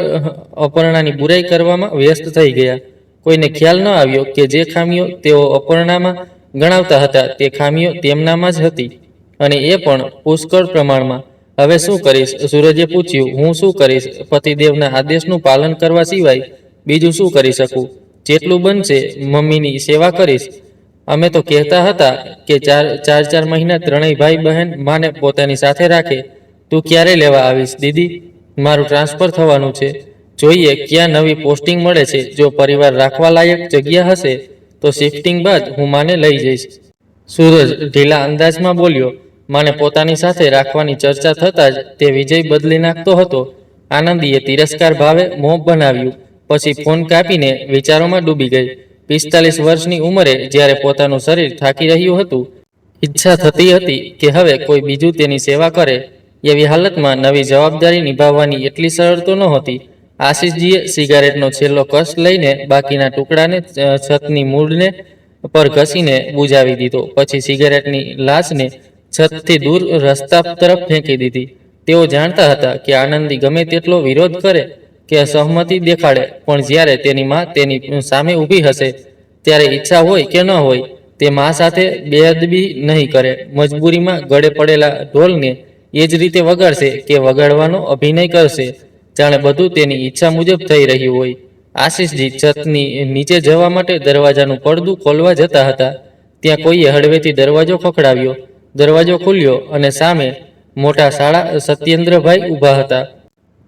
અપર્ણાની બુરાઈ કરવામાં વ્યસ્ત થઈ ગયા. કોઈને ખ્યાલ ન આવ્યો કે જે ખામીઓ તેઓ અપર્ણામાં ગણાવતા હતા તે ખામીઓ તેમનામાં જ હતી, અને એ પણ પુષ્કળ પ્રમાણમાં. હવે શું કરીશ? સૂરજે પૂછ્યું. હું શું કરીશ? પતિદેવના આદેશનું પાલન કરવા સિવાય બીજું શું કરી શકું? જેટલું બનશે મમ્મીની સેવા કરીશ. અમે તો કહેતા હતા કે ચાર મહિના ત્રણેય ભાઈ બહેન માને પોતાની સાથે રાખે. તું ક્યારે લેવા આવીશ દીદી? મારું ટ્રાન્સફર થવાનું છે, જોઈએ ક્યાં નવી પોસ્ટિંગ મળે છે. જો પરિવાર રાખવા લાયક જગ્યા હશે તો શિફ્ટિંગ બાદ હું માને લઈ જઈશ. સૂરજ ઢીલા અંદાજમાં બોલ્યો. માને પોતાની સાથે રાખવાની ચર્ચા થતાં જ તે વિજય બદલી નાખતો હતો. આનંદીએ તિરસ્કાર ભાવે મોં બનાવ્યું, પછી ફોન કાપીને વિચારોમાં ડૂબી ગઈ. 45 વર્ષની ઉંમરે જ્યારે પોતાનું શરીર થાકી રહ્યું હતું, ઈચ્છા થતી હતી કે હવે કોઈ બીજું તેની સેવા કરે. એવી હાલતમાં નવી જવાબદારી નિભાવવાની એટલી સરળ તો નહોતી. આશીષજીએ સિગારેટનો છેલ્લો કસ લઈને બાકીના ટુકડાને છતની મૂળને પર ઘસીને બુજાવી દીધો. પછી સિગારેટની લાશને છતથી દૂર રસ્તા તરફ ફેંકી દીધી. તેઓ જાણતા હતા કે આનંદી ગમે તેટલો વિરોધ કરે કે અસહમતિ દેખાડે, પણ જ્યારે તેની માં તેની સામે ઊભી હશે ત્યારે ઈચ્છા હોય કે ન હોય, તે માં સાથે બેઅદબી નહીં કરે. મજબૂરીમાં ગળે પડેલા ઢોલને એ જ રીતે વગાડશે કે વગાડવાનો અભિનય કરશે, જાણે બધું તેની ઈચ્છા મુજબ થઈ રહ્યું હોય. આશીષજી છતની નીચે જવા માટે દરવાજાનું પડદું ખોલવા જતા હતા, ત્યાં કોઈએ હળવેથી દરવાજો ખખડાવ્યો. દરવાજો ખુલ્યો અને સામે મોટા શાળા સત્યેન્દ્રભાઈ ઊભા હતા.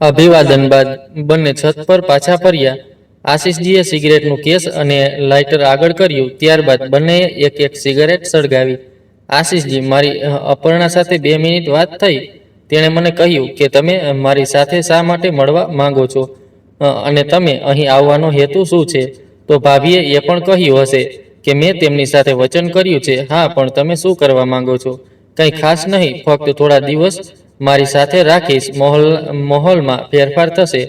અભિવાદન બાદ બંને છત પર પાછા ફર્યા. આશીષજીએ સિગરેટનું કેસ અને લાઇટર આગળ કર્યું. ત્યારબાદ બંનેએ એક એક સિગારેટ સળગાવી. આશીષજી, મારી અપર્ણા સાથે 2 મિનિટ વાત થઈ. તેણે મને કહ્યું કે તમે મારી સાથે શા માટે મળવા માંગો છો અને તમે અહીં આવવાનો હેતુ શું છે? તો ભાભીએ એ પણ કહ્યું હશે કે મેં તેમની સાથે વચન કર્યું છે. હા, પણ તમે શું કરવા માંગો છો? કંઈ ખાસ નહીં, ફક્ત થોડા દિવસ મારી સાથે રાખીશ. માહોલમાં ફેરફાર થશે,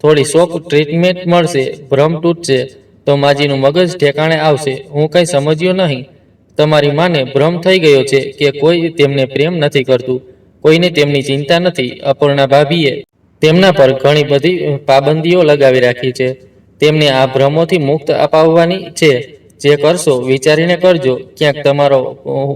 થોડી શોક ટ્રીટમેન્ટ મળશે, ભ્રમ તૂટશે તો માજીનું મગજ ઠેકાણે આવશે. હું કંઈ સમજ્યો નહીં. તમારી માને ભ્રમ થઈ ગયો છે કે કોઈ તેમને પ્રેમ નથી કરતું, કોઈને તેમની ચિંતા નથી. અપર્ણા ભાભીએ તેમના પર ઘણી બધી પાબંદીઓ લગાવી રાખી છે. તેમને આ ભ્રમોથી મુક્ત અપાવવાની છે. જે કરશો વિચારીને કરજો, ક્યાંક તમારો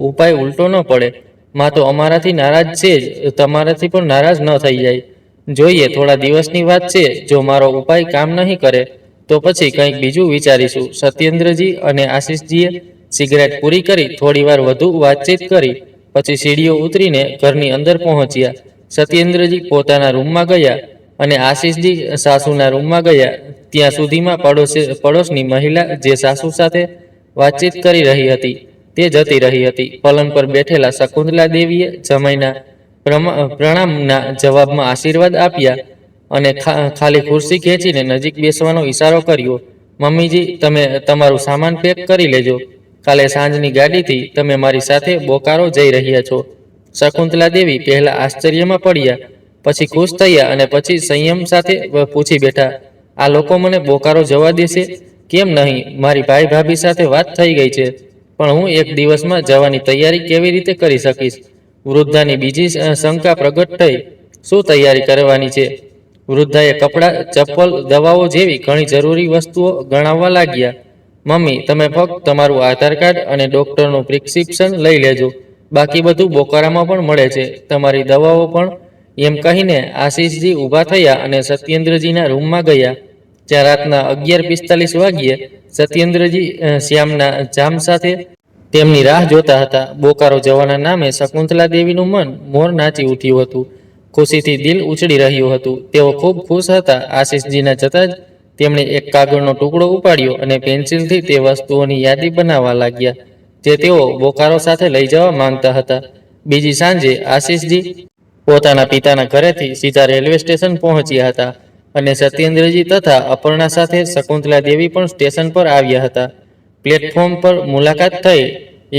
ઉપાય ઉલટો ન પડે. માં તો અમારાથી નારાજ છે જ, તમારાથી પણ નારાજ ન થઈ જાય. જોઈએ, થોડા દિવસની વાત છે. જો મારો ઉપાય કામ નહીં કરે તો પછી કંઈક બીજું વિચારીશું. સત્યેન્દ્રજી અને આશીષજીએ સિગરેટ પૂરી કરી થોડીવાર વધુ વાતચીત કરી. પછી સીડીઓ ઉતરીને ઘરની અંદર પહોંચ્યા. સત્યેન્દ્રજી પોતાના રૂમમાં ગયા અને આશીષજી સાસુના રૂમમાં ગયા. ત્યાં સુધીમાં પડોશની મહિલા જે સાસુ સાથે વાતચીત કરી રહી હતી તે જતી રહી હતી. પલંગ પર બેઠેલા શકુંતલા દેવીએ જમાઈના પ્રણામના જવાબમાં આશીર્વાદ આપ્યા અને ખાલી ખુરશી ખેંચીને નજીક બેસવાનો ઈશારો કર્યો. મમ્મીજી, તમે તમારું સામાન પેક કરી લેજો. કાલે સાંજની ગાડીથી તમે મારી સાથે બોકારો જઈ રહ્યા છો. શકુંતલા દેવી પહેલા આશ્ચર્યમાં પડ્યા, પછી ખુશ થયા અને પછી સંયમ સાથે પૂછી બેઠા, આ લોકો મને બોકારો જવા દેશે? કેમ નહીં? મારી ભાઈ ભાભી સાથે વાત થઈ ગઈ છે, પણ હું એક દિવસમાં જવાની તૈયારી કેવી રીતે કરી શકીશ? વૃદ્ધાની બીજી શંકા પ્રગટ થઈ. શું તૈયારી કરવાની છે? વૃદ્ધાએ કપડાં, ચપ્પલ, દવાઓ જેવી ઘણી જરૂરી વસ્તુઓ ગણાવવા લાગ્યા. મમ્મી, તમે ફક્ત તમારું આધાર કાર્ડ અને ડોક્ટરનું પ્રિસ્ક્રિપ્શન લઈ લેજો, બાકી બધું બોકારામાં પણ મળે છે, તમારી દવાઓ પણ. એમ કહીને આશીષજી ઊભા થયા અને સત્યેન્દ્રજીના રૂમમાં ગયા. જ્યાં રાતના 11:45 વાગ્યે સત્યેન્દ્રજી શ્યામના જામ સાથે તેમની રાહ જોતા હતા. બોકારો જવાના નામે શકુંતલા દેવીનું મન મોર નાચી ઉઠ્યું હતું. ખુશીથી દિલ ઉછળી રહ્યું હતું. તેઓ ખૂબ ખુશ હતા. આશીષજીના જતા જ તેમણે એક કાગળનો ટુકડો ઉપાડ્યો અને પેન્સિલથી તે વસ્તુઓની યાદી બનાવવા લાગ્યા જે તેઓ બોકારો સાથે લઈ જવા માંગતા હતા. બીજી સાંજે આશીષજી પોતાના પિતાના ઘરેથી સીધા રેલવે સ્ટેશન પહોંચ્યા હતા અને સત્યેન્દ્રજી તથા અપર્ણા સાથે શકુંતલા દેવી પણ સ્ટેશન પર આવ્યા હતા. પ્લેટફોર્મ પર મુલાકાત થઈ.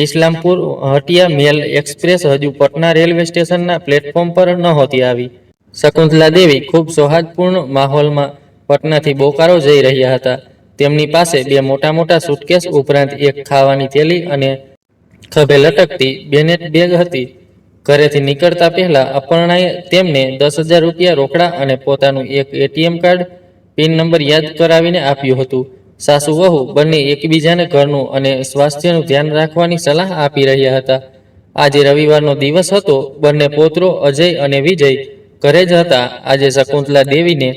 ઇસ્લામપુર હટિયા મેલ એક્સપ્રેસ હજુ પટના રેલવે સ્ટેશનના પ્લેટફોર્મ પર નહોતી આવી. શકુંતલા દેવી ખૂબ સૌહાર્દપૂર્ણ માહોલમાં પટનાથી બોકારો જઈ રહ્યા હતા. તેમની પાસે 2 મોટા મોટા સુટકેસ ઉપરાંત એક ખાવાની થેલી અને ખભે લટકતી બેનેટ બેગ હતી. ઘરેથી નીકળતા પહેલા અપર્ણાએ તેમને 10,000 રૂપિયા રોકડા અને પોતાનું એક એટીએમ કાર્ડ પિન નંબર યાદ કરાવીને આપ્યું હતું. સાસુ વહુ બંને એકબીજાને ઘરનું અને સ્વાસ્થ્યનું ધ્યાન રાખવાની સલાહ આપી રહ્યા હતા. આજે રવિવારનો દિવસ હતો. બંને પૌત્રો અજય અને વિજય ઘરે જ હતા. આજે શકુંતલા દેવીને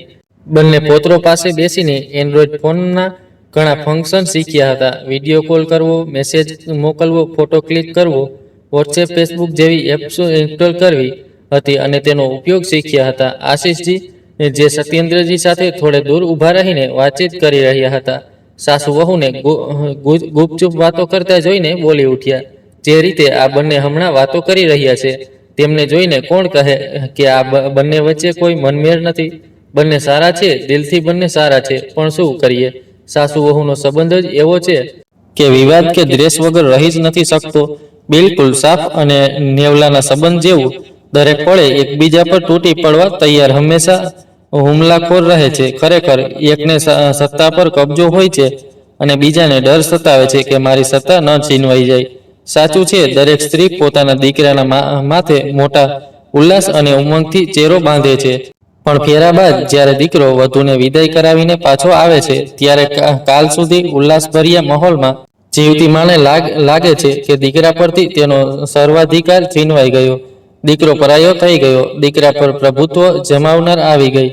બંને પૌત્રો પાસે બેસીને એન્ડ્રોઈડ ફોનના ઘણા ફંક્શન શીખ્યા હતા. વિડીયો કોલ કરવો, મેસેજ મોકલવો, ફોટો ક્લિક કરવો, વોટ્સએપ, ફેસબુક જેવી એપ્સ ઇન્સ્ટોલ કરવી હતી અને તેનો ઉપયોગ શીખ્યા હતા. આશીષજી જે સત્યેન્દ્રજી સાથે થોડે દૂર ઊભા રહીને વાતચીત કરી રહ્યા હતા. સાસુ વહુને ગુપચુપ વાતો કરતા જોઈને બોલી ઉઠ્યા, જે રીતે આ બંને હમણાં વાતો કરી રહ્યા છે તેમને જોઈને કોણ કહે કે આ બંને વચ્ચે કોઈ મનમેળ નથી? બંને સારા છે, દિલથી બંને સારા છે, પણ શું કરીએ? સાસુ વહુનો સંબંધ જ એવો છે કે વિવાદ કે દ્વેષ વગર રહી જ નથી શકતો. બિલકુલ સાફ અને નેવલાના સંબંધ જેવું. દરેક પળે એકબીજા પર તૂટી પડવા તૈયાર, હંમેશા હુમલાખોર રહે છે. ખરેખર એકને સત્તા પર કબજો હોય છે અને બીજાને ડર સતાવે છે કે મારી સત્તા ન છીનવાઈ જાય. સાચું છે, દરેક સ્ત્રી પોતાના દીકરાના માથે મોટા ઉલ્લાસ અને ઉમંગથી ચહેરો બાંધે છે. પણ ફેરા બાદ જ્યારે દીકરો વધુને વિદાય કરાવીને પાછો આવે છે ત્યારે કાલ સુધી ઉલ્લાસભર્યા માહોલમાં જીવતી માને લાગે છે કે દીકરા પરથી તેનો સર્વાધિકાર છીનવાઈ ગયો. દીકરો પરાયો થઈ ગયો. દીકરા પર પ્રભુત્વ જમાવનાર આવી ગઈ.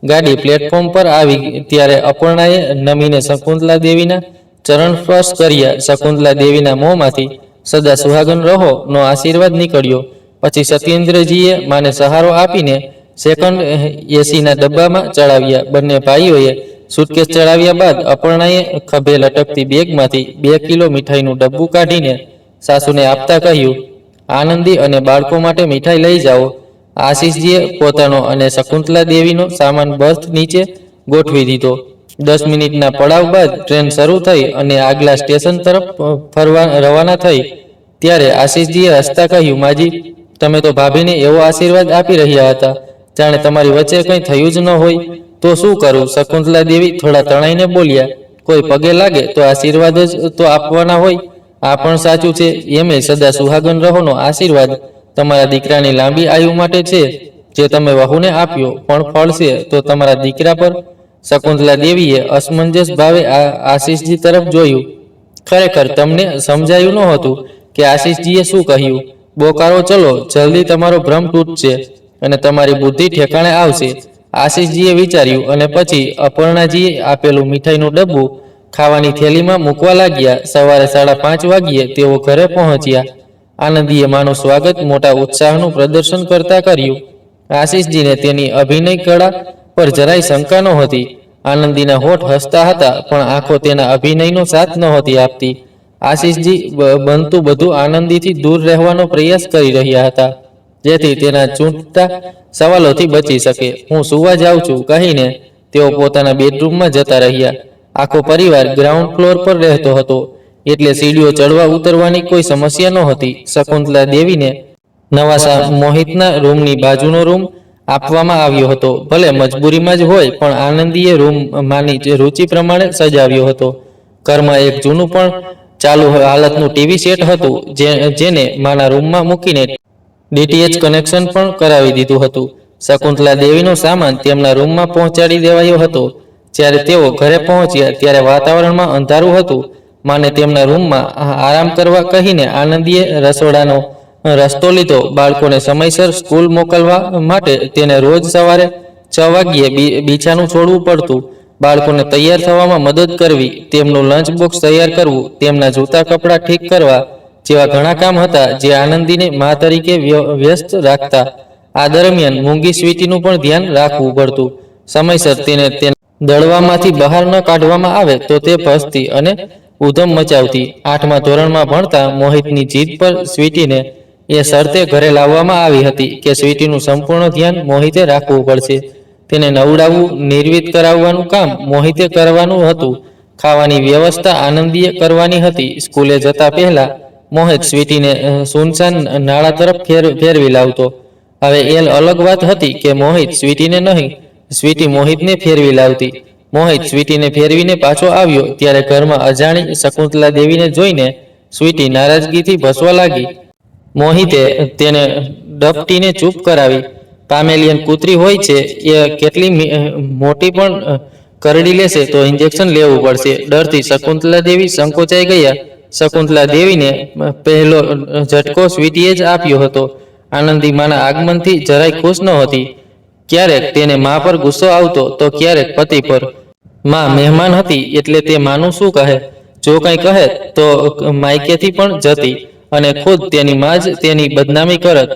ગાડી પ્લેટફોર્મ પર આવી ત્યારે અપર્ણાએ નમીને શકુંતલા દેવીના ચરણ સ્પર્શ કર્યા. શકુંતલા દેવીના મોંમાંથી સદા સુહાગન રહો નો આશીર્વાદ નીકળ્યો. પછી સત્યેન્દ્રજીએ માને સહારો આપીને સેકન્ડ એસીના ડબ્બામાં ચડાવ્યા. બંને ભાઈઓએ સુટકેસ ચડાવ્યા બાદ અપર્ણાએ ખભે લટકતી બેગમાંથી 2 કિલો મીઠાઈનું ડબ્બું કાઢીને સાસુને આપતા કહ્યું, આનંદી અને બાળકો માટે મીઠાઈ લઈ જાઓ. આશીષજીએ પોતાનો અને શકુંતલા દેવીનો સામાન બર્થ નીચે ગોઠવી દીધો. 10 મિનિટના પડાવ બાદ ટ્રેન શરૂ થઈ અને આગલા સ્ટેશન તરફ રવાના થઈ ત્યારે આશીષજીએ હસતા કહ્યું, માજી, તમે તો ભાભીને એવો આશીર્વાદ આપી રહ્યા હતા જાણે તમારી વચ્ચે કંઈ થયું જ ન હોય. તો શું કરું? શકુંતલા દેવી થોડા તણાઈને બોલ્યા, કોઈ પગે લાગે તો આશીર્વાદ જ તો આપવાના હોય. આ પણ સાચું છે. એમે સદા સુહાગન રહોનો આશીર્વાદ તમારા દીકરાની લાંબી આયુ માટે છે જે તમે વહુને આપ્યો, પણ ફળશે તો તમારા દીકરા પર. શકુંતલા દેવીએ અસમંજસ ભાવે આશીષજી તરફ જોયું. ખરેખર તમને સમજાયું નહોતું કે આશીષજીએ શું કહ્યું. બોકારો ચલો, જલ્દી તમારો ભ્રમ તૂટશે અને તમારી બુદ્ધિ ઠેકાણે આવશે, આશીષજીએ વિચાર્યું. અને પછી અપર્ણાજીએ આપેલું મીઠાઈનું ડબ્બું ખાવાની થેલીમાં મૂકવા લાગ્યા. સવારે 5:30 વાગ્યે તેઓ ઘરે પહોંચ્યા. આનંદીએ માનું સ્વાગત મોટા ઉત્સાહનું પ્રદર્શન કરતા કર્યું. આશીષજીને તેની અભિનય કળા પર જરાય શંકા નહોતી. આનંદીના હોઠ હસતા હતા પણ આંખો તેના અભિનયનો સાથ નહોતી આપતી. આશીષજી બનતું બધું આનંદીથી દૂર રહેવાનો પ્રયાસ કરી રહ્યા હતા જેથી તેના ચૂંટતા સવાલોથી બચી શકે. હું સુવા જાઉં છું કહીને તેઓ પોતાના બેડરૂમમાં જતા રહ્યા. આખો પરિવાર ગ્રાઉન્ડ ફ્લોર પર રહેતો હતો એટલે સીડીઓ ચડવા ઉતરવાની કોઈ સમસ્યા નહોતી. શકુંતલા દેવીને નવા મોહિતના રૂમની બાજુનો રૂમ આપવામાં આવ્યો હતો. ભલે મજબૂરીમાં જ હોય પણ આનંદીએ રૂમ માની રુચિ પ્રમાણે સજાવ્યો હતો. ઘરમાં એક જૂનું પણ ચાલુ હાલતનું ટીવી સેટ હતું જેને માના રૂમમાં મૂકીને ડીટીએચ કનેક્શન પણ કરાવી દીધું હતું. શકુંતલા દેવીનો સામાન તેમના રૂમમાં પહોંચાડી દેવાયો હતો. જ્યારે તેઓ ઘરે પહોંચ્યા ત્યારે વાતાવરણમાં અંધારું હતું. માને તેમના રૂમમાં આરામ કરવા કહીને આનંદીએ રસોડાનો રસ્તો લીધો. બાળકોને સમયસર સ્કૂલ મોકલવા માટે તેને રોજ સવારે 6 વાગ્યે બીછાનું છોડવું પડતું. બાળકોને તૈયાર થવામાં મદદ કરવી, તેમનું લંચ બોક્સ તૈયાર કરવું, તેમના જૂતા કપડાં ઠીક કરવા જેવા ઘણા કામ હતા જે આનંદીને મા તરીકે વ્યસ્ત રાખતા. આ દરમિયાન મૂંગી સ્વીટીનું પણ ધ્યાન રાખવું પડતું. સમયસર તેને દળવામાંથી બહાર ન કાઢવામાં આવે તો તે ભસતી અને ઉધમ મચાવતી. 8મા ધોરણમાં ભણતા મોહિતની જીદ પર સ્વીટીને એ શરતે ઘરે લાવવામાં આવી હતી કે સ્વીટીનું સંપૂર્ણ ધ્યાન મોહિતે રાખવું પડશે. તેને નવડાવવું, નિર્વિત કરાવવાનું કામ મોહિતે કરવાનું હતું. ખાવાની વ્યવસ્થા આનંદીએ કરવાની હતી. સ્કૂલે જતા પહેલા મોહિત સ્વીટીને સુનસાન નાળા તરફ ફેરવી લાવતો. હવે એ અલગ વાત હતી કે મોહિત સ્વીટીને નહીં, સ્વીટી મોહિતને ફેરવી લાવતી. મોહિત સ્વીટીને ફેરવીને પાછો આવ્યો ત્યારે ઘરમાં અજાણી શકુંતલા દેવીને જોઈને સ્વીટી નારાજગીથી ભસવા લાગી. મોહિતે તેને ડપટીને ચૂપ કરાવી. પામેલિયન કૂતરી હોય છે એ કેટલી મોટી પણ કરડી લેશે તો ઇન્જેક્શન લેવું પડશે. ડરથી શકુંતલા દેવી સંકોચાઈ ગયા. શકુંતલા દેવીને પહેલો ઝટકો સ્વીટીએ જ આપ્યો હતો. આનંદી માના આગમનથી જરાય ખુશ નહોતી. ક્યારેક તેને મા પર ગુસ્સો આવતો તો ક્યારેક પતિ પર. માં મહેમાન હતી એટલે તે માનું શું કહે? જો કંઈ કહે તો માયકેથી પણ જતી અને ખુદ તેની માં જ તેની બદનામી કરત.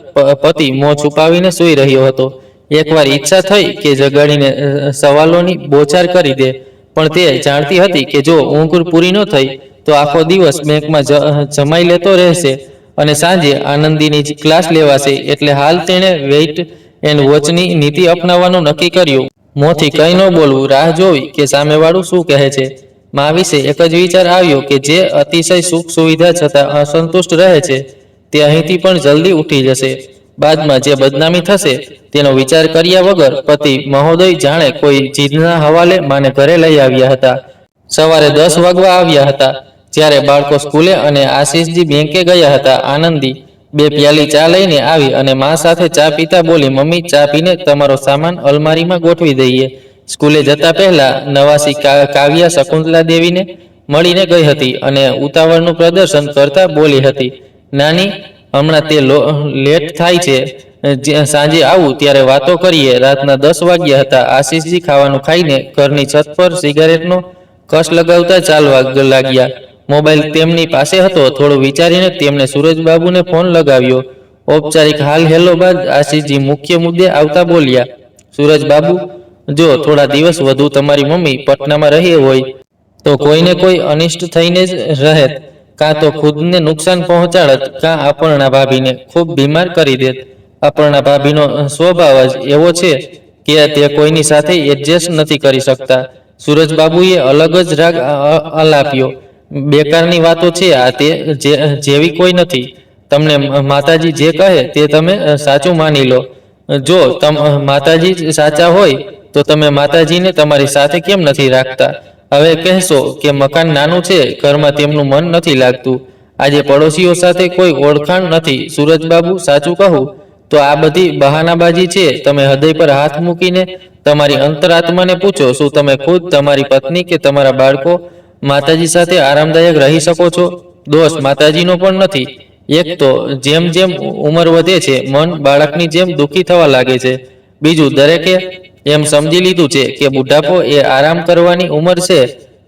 પતિ મોં છુપાવીને સૂઈ રહ્યો હતો. એકવાર ઈચ્છા થઈ કે જગાડીને સવાલોની બોછાર કરી દે, પણ તે જાણતી હતી કે જો ઊંઘ પૂરી ન થઈ તો આખો દિવસ બેંકમાં જમાઈ લેતો રહેશે અને સાંજે આનંદીની જ ક્લાસ લેવાશે. એટલે હાલ તેણે વેઇટ એન્ડ વોચની નીતિ અપનાવવાનું નક્કી કર્યું. મોંથી કંઈ ન બોલવું, રાહ જોવી કે સામેવાળું શું કહે છે. મા વિશે એક જ વિચાર આવ્યો કે જે અતિશય સુખ સુવિધા છતાં અસંતુષ્ટ રહે છે તે અહીંથી પણ જલ્દી ઉઠી જશે. બાદમાં જે બદનામી થશે તેનો વિચાર કર્યા વગર પતિ મહોદય જાણે કોઈ જીદના હવાલે માને ઘરે લઈ આવ્યા હતા. સવારે 10 વાગવા આવ્યા હતા. જ્યારે બાળકો સ્કૂલે અને આશીષજી બેંકે ગયા હતા. આનંદી 2 પ્યાલી ચા લઈને આવી અને મા સાથે ચા પીતા બોલી, મમ્મી ચા પીને તમારો સામાન અલમારીમાં ગોઠવી દઈએ. સ્કૂલે જતા પહેલા નવાસી કાવ્યા શકુંતલા દેવીને મળીને ગઈ હતી અને ઉતાવળનું પ્રદર્શન કરતા બોલી હતી, નાની હમણાં તે લેટ થાય છે, સાંજે આવું ત્યારે વાતો કરીએ. રાતના 10 વાગ્યા હતા. આશીષજી ખાવાનું ખાઈને ઘરની છત પર સિગારેટનો કસ લગાવતા ચાલવા લાગ્યા. મોબાઈલ તેમની પાસે હતો. થોડું વિચારીને તેમણે સુરજબાબુને ફોન લગાવ્યો. ઔપચારિક હાલ હેલો બાદ આશીષજી મુખ્ય મુદ્દે આવતા બોલ્યા, સુરજબાબુ, જો થોડા દિવસ વધુ તમારી મમ્મી પટનામાં રહી હોય તો કોઈને કોઈ અનિષ્ટ થઈને જ રહેત. કાં તો ખુદને નુકસાન પહોંચાડત, કાં અપર્ણા ભાભીને ખૂબ બીમાર કરી દેત. અપર્ણા ભાભીનો સ્વભાવ જ એવો છે કે તે કોઈની સાથે એડજસ્ટ નથી કરી શકતા. સુરજબાબુએ અલગ જ રાગ આલાપ્યો. બેકારની વાતો છે આ, તે જેવી કોઈ નથી. તમને માતાજી જે કહે તે તમે સાચું માની લો. જો માતાજી સાચા હોય તો તમે માતાજીને તમારી સાથે કેમ નથી રાખતા? હવે કહેશો કે મકાન નાનું છે, ઘરમાં તેમનું મન નથી લાગતું. આજે પડોશીઓ સાથે કોઈ ઓળખાણ નથી. સુરજબાબુ, સાચું કહું તો આ બધી બહાનાબાજી છે. તમે હૃદય પર હાથ મૂકીને તમારી અંતરાત્માને પૂછો, શું તમે ખુદ, તમારી પત્ની કે તમારા બાળકો માતાજી સાથે આરામદાયક રહી શકો છો? દોષ માતાજીનો પણ નથી. એક તો જેમ જેમ ઉંમર વધે છે મન બાળકની જેમ દુઃખી થવા લાગે છે. બીજું, દરેકે એમ સમજી લીધું છે કે બુઢાપો એ આરામ કરવાની ઉંમર છે.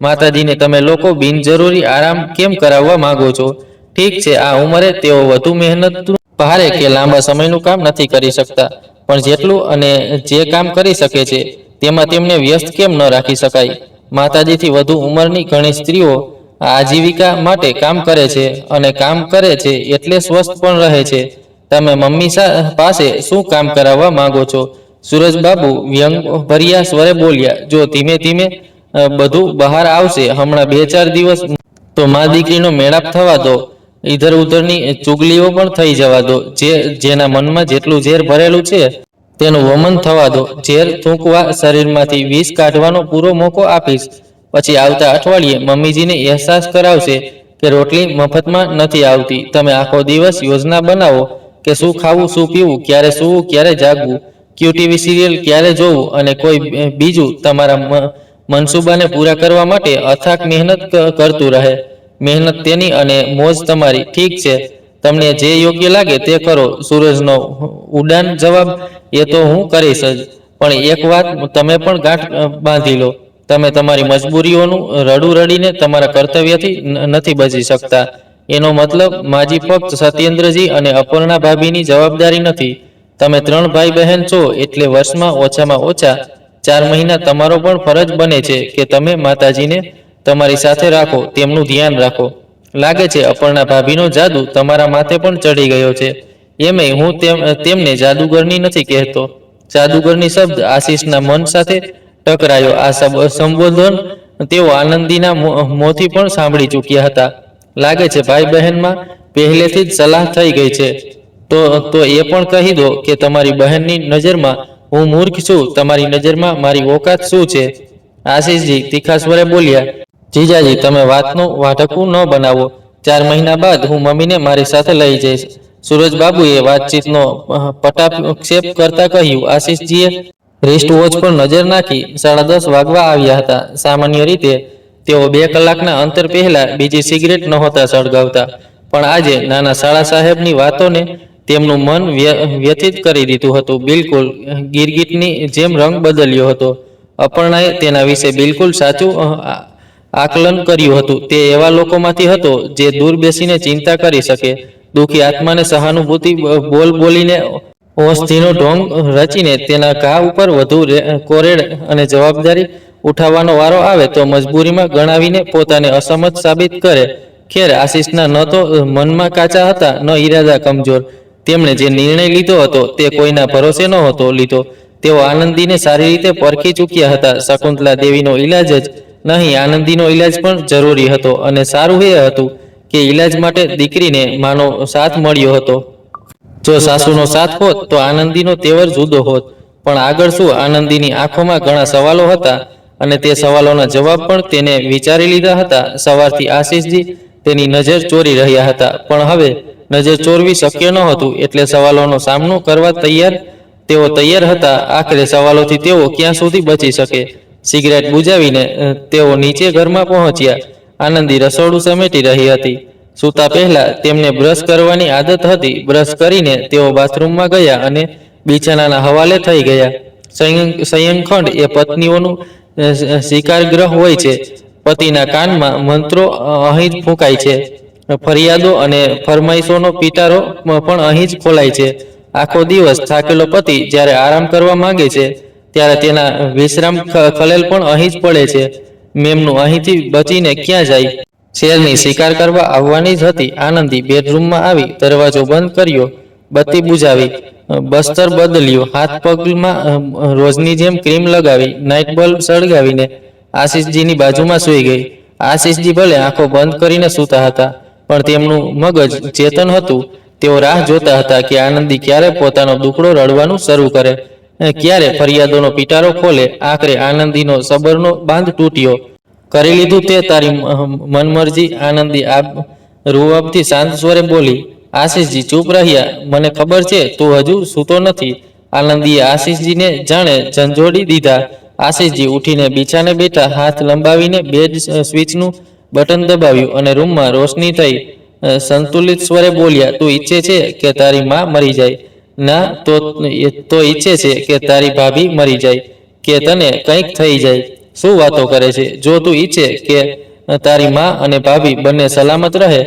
માતાજીને તમે લોકો બિનજરૂરી આરામ કેમ કરાવવા માંગો છો? ઠીક છે, આ ઉંમરે તેઓ વધુ મહેનત ભારે કે લાંબા સમયનું કામ નથી કરી શકતા, પણ જેટલું અને જે કામ કરી શકે છે તેમાં તેમને વ્યસ્ત કેમ ન રાખી શકાય? માતાજીથી વધુ ઉંમરની ઘણી સ્ત્રીઓ આજીવિકા માટે કામ કરે છે અને કામ કરે છે એટલે સ્વસ્થ પણ રહે છે. તમે મમ્મી પાસે શું કામ કરાવવા માંગો છો? સુરજબાબુ વ્યંગ ભર્યા સ્વરે બોલ્યા, જો ધીમે ધીમે બધું બહાર આવશે. હમણાં 2-4 દિવસ તો મા દીકરીનો મેળાપ થવા દો. ઇધર ઉધરની ચુગલીઓ પણ થઈ જવા દો. જેના મનમાં જેટલું ઝેર ભરેલું છે તેનું વમન થવા દો. ઝેર થૂંકવા, શરીરમાંથી વિષ કાઢવાનો પૂરો મોકો આપીશ. પછી આવતા અઠવાડિયે મમ્મીજીને અહેસાસ કરાવશે કે રોટલી મફતમાં નથી આવતી. તમે આખો દિવસ યોજના બનાવો કે શું ખાવું, શું પીવું, ક્યારે સૂવું, ક્યારે જાગવું, ક્યુ ટીવી સિરિયલ ક્યારે જોવું, અને કોઈ બીજું તમારા મનસૂબાને પૂરા કરવા માટે અથાક મહેનત કરતું રહે. મહેનત તેની અને મોજ તમારી. ઠીક છે, તમને જે યોગ્ય લાગે તે કરો. સૂરજનો ઉડાન જવાબ, એ તો હું કરીશ જ, પણ એક વાત તમે પણ ગાંઠ બાંધી લો, તમે તમારી મજબૂરીઓનું રડું રડીને તમારા કર્તવ્યથી નથી બચી શકતા. એનો મતલબ માજી ફક્ત સત્યેન્દ્રજી અને અપર્ણા ભાભીની જવાબદારી નથી. તમે 3 ભાઈ બહેન છો એટલે વર્ષમાં ઓછામાં ઓછા 4 મહિના તમારો પણ ફરજ બને છે કે તમે માતાજીને તમારી સાથે રાખો, તેમનું ધ્યાન રાખો. લાગે છે અપર્ણા ભાભીનો જાદુ તમારા માથે પણ ચડી ગયો છે. એમેય હું તેમને જાદુગરની નથી કહેતો. જાદુગરની શબ્દ આશીષના મન સાથે ટકરાયો. આ સંબોધન તેઓ આનંદીના મોંથી પણ સાંભળી ચૂક્યા હતા. લાગે છે ભાઈ બહેનમાં પહેલેથી જ સલાહ થઈ ગઈ છે. તો એ પણ કહી દો કે તમારી બહેનની નજરમાં હું મૂર્ખ છું, તમારી નજરમાં મારી ઓકાત શું છે? આશીષજી તીખા સ્વરે બોલ્યા, જીજાજી તમે વાતનું વાઢકું ન બનાવો. 4 મહિના બાદ હું મમ્મીને મારી સાથે લઈ જઈશ. સૂરજબાબુએ વાતચીતનો પટાક્ષેપ કરતા કહ્યું. આશીષજીએ રિસ્ટ વોચ પર નજર નાખી. 10:30 વાગવા આવ્યા હતા. સામાન્ય રીતે તેઓ 2 કલાકના અંતર પહેલા બીજી સિગરેટ નહોતા સળગાવતા, પણ આજે નાના શાળા સાહેબની વાતોને તેમનું મન વ્યથિત કરી દીધું હતું. બિલકુલ ગિરગિટની જેમ રંગ બદલ્યો હતો. અપર્ણાએ તેના વિશે બિલકુલ સાચું આકલન કર્યું હતું. તે એવા લોકોમાંથી હતો જે દૂર બેસીને ચિંતા કરી શકે, દુઃખી આત્માને સહાનુભૂતિ બોલીને ઓસ્તીનો ઢોંગ રચીને તેના ઘા ઉપર વધુ કોરેડ અને જવાબદારી ઉઠાવવાનો વારો આવે તો મજબૂરીમાં ગણાવીને પોતાને અસમર્થ સાબિત કરે. ખેર, આશીષના ન તો મનમાં કાચા હતા, ન ઈરાદા કમજોર. તેમણે જે નિર્ણય લીધો હતો તે કોઈના ભરોસે નહોતો લીધો. તેઓ આનંદીને સારી રીતે પરખી ચૂક્યા હતા. શકુંતલા દેવીનો ઈલાજ જ નહીં, આનંદીનો ઈલાજ પણ જરૂરી હતો, અને સારું એ હતું કે ઈલાજ માટે દીકરીને માનો સાથ મળ્યો હતો. જો સાસુનો સાથ હોત તો આનંદીનો તેવર જુદો હોત. પણ આગળ શું? આનંદીની આંખોમાં ઘણા સવાલો હતા, અને તે સવાલોના જવાબ પણ તેને વિચારી લીધા હતા. સવારથી આશીષજી તેની નજર ચોરી રહ્યા હતા, પણ હવે નજર ચોરવી શક્ય નહોતું, એટલે સવાલોનો સામનો કરવા તેઓ તૈયાર હતા. આખરે સવાલોથી તેઓ ક્યાં સુધી બચી શકે? સિગરેટ બુજાવીને તેઓ નીચે ઘરમાં પહોંચ્યા. આનંદી રસોડું સમેટી રહી હતી. સૂતા પહેલા તેમને બ્રશ કરવાની આદત હતી. બ્રશ કરીને તેઓ બાથરૂમમાં ગયા અને બિછાનાના હવાલે થઈ ગયા. શયનખંડ એ પત્નીઓનું શિકારગ્રહ હોય છે. પતિના કાનમાં મંત્રો અહીં જ ફૂંકાય છે. ફરિયાદો અને ફરમાઈશોનો પિટારો પણ અહીં જ ખોલાય છે. આખો દિવસ થાકેલો પતિ જ્યારે આરામ કરવા માંગે છે ત્યારે તેના વિશ્રામ ખલેલ પણ અહીં જ પડે છે. મેમનું અહીંથી બચીને ક્યાં જાય? શેરની શિકાર કરવા આવવાની જ હતી. આનંદી બેડરૂમમાં આવી દરવાજો બંધ કર્યો, બત્તી બુજાવી, બસ્તર બદલ્યો, હાથ પગમાં રોજની જેમ ક્રીમ લગાવી, નાઇટ બલ્બ સળગાવીને આશીષજીની બાજુમાં સૂઈ ગઈ. આશીષજી ભલે આંખો બંધ કરીને સૂતા હતા, પણ તેમનું મગજ ચેતન હતું. તેઓ રાહ જોતા હતા કે આનંદી ક્યારે પોતાનો દુખડો રડવાનું શરૂ કરે, ક્યારે ફરિયાદોનો પિટારો ખોલે. આખરે આનંદીનો સબરનો બાંધ તૂટ્યો. કરી લીધું તે તારી મનમરજી? આનંદી રૂઅબથી શાંત સ્વરે બોલી. આશીષજી ચૂપ રહ્યા. મને ખબર છે તું હજુ સૂતો નથી. આનંદીએ આશીષજીને જાણે ઝંઝોડી દીધા. આશીષજી ઉઠીને બિછાને બેઠા. હાથ લંબાવીને બેડ સ્વિચનું બટન દબાવ્યું અને રૂમમાં રોશની થઈ. સંતુલિત સ્વરે બોલ્યા, તું ઈચ્છે છે કે તારી માં મરી જાય? ના, તો ઈચ્છે છે કે તારી ભાભી મરી જાય, કે તને કંઈક થઈ જાય. શું વાતો કરે છે? જો તું ઈચ્છે કે તારી માં અને ભાભી બંને સલામત રહે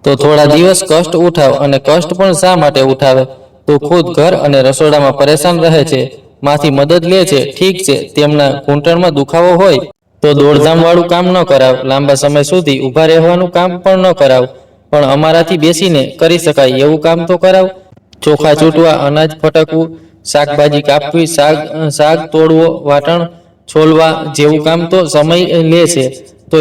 તો થોડા દિવસ કષ્ટ ઉઠાવ. અને કષ્ટ પણ શા માટે ઉઠાવે? તું ખુદ ઘર અને રસોડામાં પરેશાન રહે છે, માંથી મદદ લે છે. ઠીક છે, તેમના ઘૂંટણમાં દુખાવો હોય તો દોડધામ વાળું કામ ન કરાવ. લાંબા સમય સુધી ઊભા રહેવાનું કામ પણ ન કરાવ, પણ અમારાથી બેસીને કરી શકાય એવું કામ તો કરાવ. ચોખા ચૂંટવા, અનાજ ફટકવું, શાકભાજી કાપવી, શાક તોડવો, વાટણ છોલવા જેવું કામ તો સમય લે છે, તો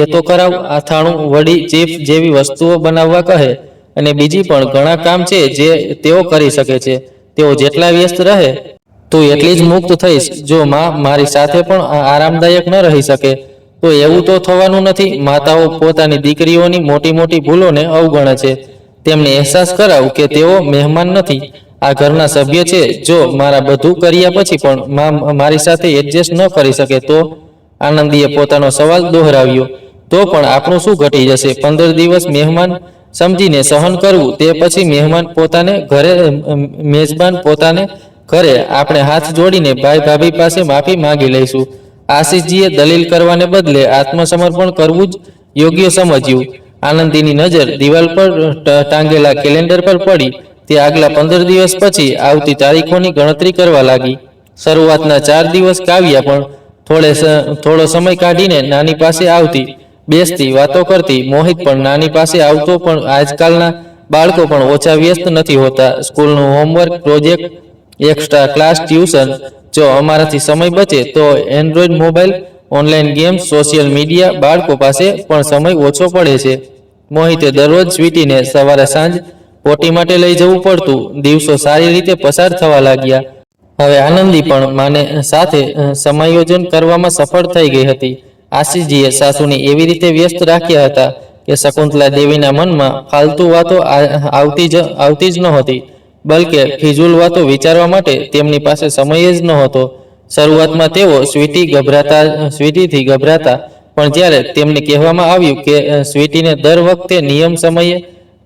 એ તો કરાવ. અથાણું, વડી, ચીપ્સ જેવી વસ્તુઓ બનાવવા કહે. અને બીજી પણ ઘણા કામ છે જે તેઓ કરી શકે છે. તેઓ જેટલા વ્યસ્ત રહે તું એટલી જ મુક્ત થઈશ. જો માં મારી સાથે પણ આરામદાયક ન રહી શકે તો એવું તો થવાનું નથી. માતાઓ પોતાની દીકરીઓની મોટી મોટી ભૂલોને અવગણે છે. તેમને અહેસાસ કરાવ કે તેઓ મહેમાન નથી, આ ઘરના સભ્ય છે. જો મારા બધું કર્યા પછી પણ માં મારી સાથે એડજસ્ટ ન કરી શકે તો? આનંદીએ પોતાનો સવાલ દોહરાવ્યો. તો પણ આપણું શું ઘટી જશે? 15 દિવસ મહેમાન સમજીને સહન કરવું, તે પછી મહેમાન પોતાને ઘરે, મેજબાન પોતાને ઘરે. આપણે હાથ જોડીને ભાઈ ભાભી પાસે માફી માંગી લઈશું. આશીષજીએ દલીલ કરવાને બદલે આત્મસમર્પણ કરવું જ યોગ્ય સમજ્યું. આનંદીની નજર દિવાલ પર ટાંગેલા કેલેન્ડર પર પડી. તે આગલા 15 દિવસ પછી આવતી તારીખોની ગણતરી કરવા લાગી. શરૂઆતના 4 દિવસ કાવ્યા પણ થોડો સમય કાઢીને નાની પાસે આવતી, બેસતી, વાતો કરતી. મોહિત પણ નાની પાસે આવતો. પણ આજકાલના બાળકો પણ ઓછા વ્યસ્ત નથી હોતા. સ્કૂલનું homework, project, extra class, tuition. જો અમારાથી સમય બચે તો Android mobile, online games, social media. બાળકો પાસે પણ સમય ઓછો પડે છે. મોહિતે દરરોજ સ્વીટીને સવારે સાંજ પોટી માટે લઈ જવું પડતું. દિવસો સારી રીતે પસાર થવા લાગ્યા. હવે આનંદી પણ માને સાથે સમાયોજન કરવામાં સફળ થઈ ગઈ હતી. આશીષજીએ સાસુને એવી રીતે વ્યસ્ત રાખ્યા હતા કે શકુંતલા દેવીના મનમાં ફાલતુ વાતો આવતી જ નહોતી, બલકે ફિઝુલ વાતો વિચારવા માટે તેમની પાસે સમય જ નહોતો. શરૂઆતમાં તેઓ સ્વીટીથી ગભરાતા, પણ જ્યારે તેમને કહેવામાં આવ્યું કે સ્વીટીને દર વખતે નિયમ સમયે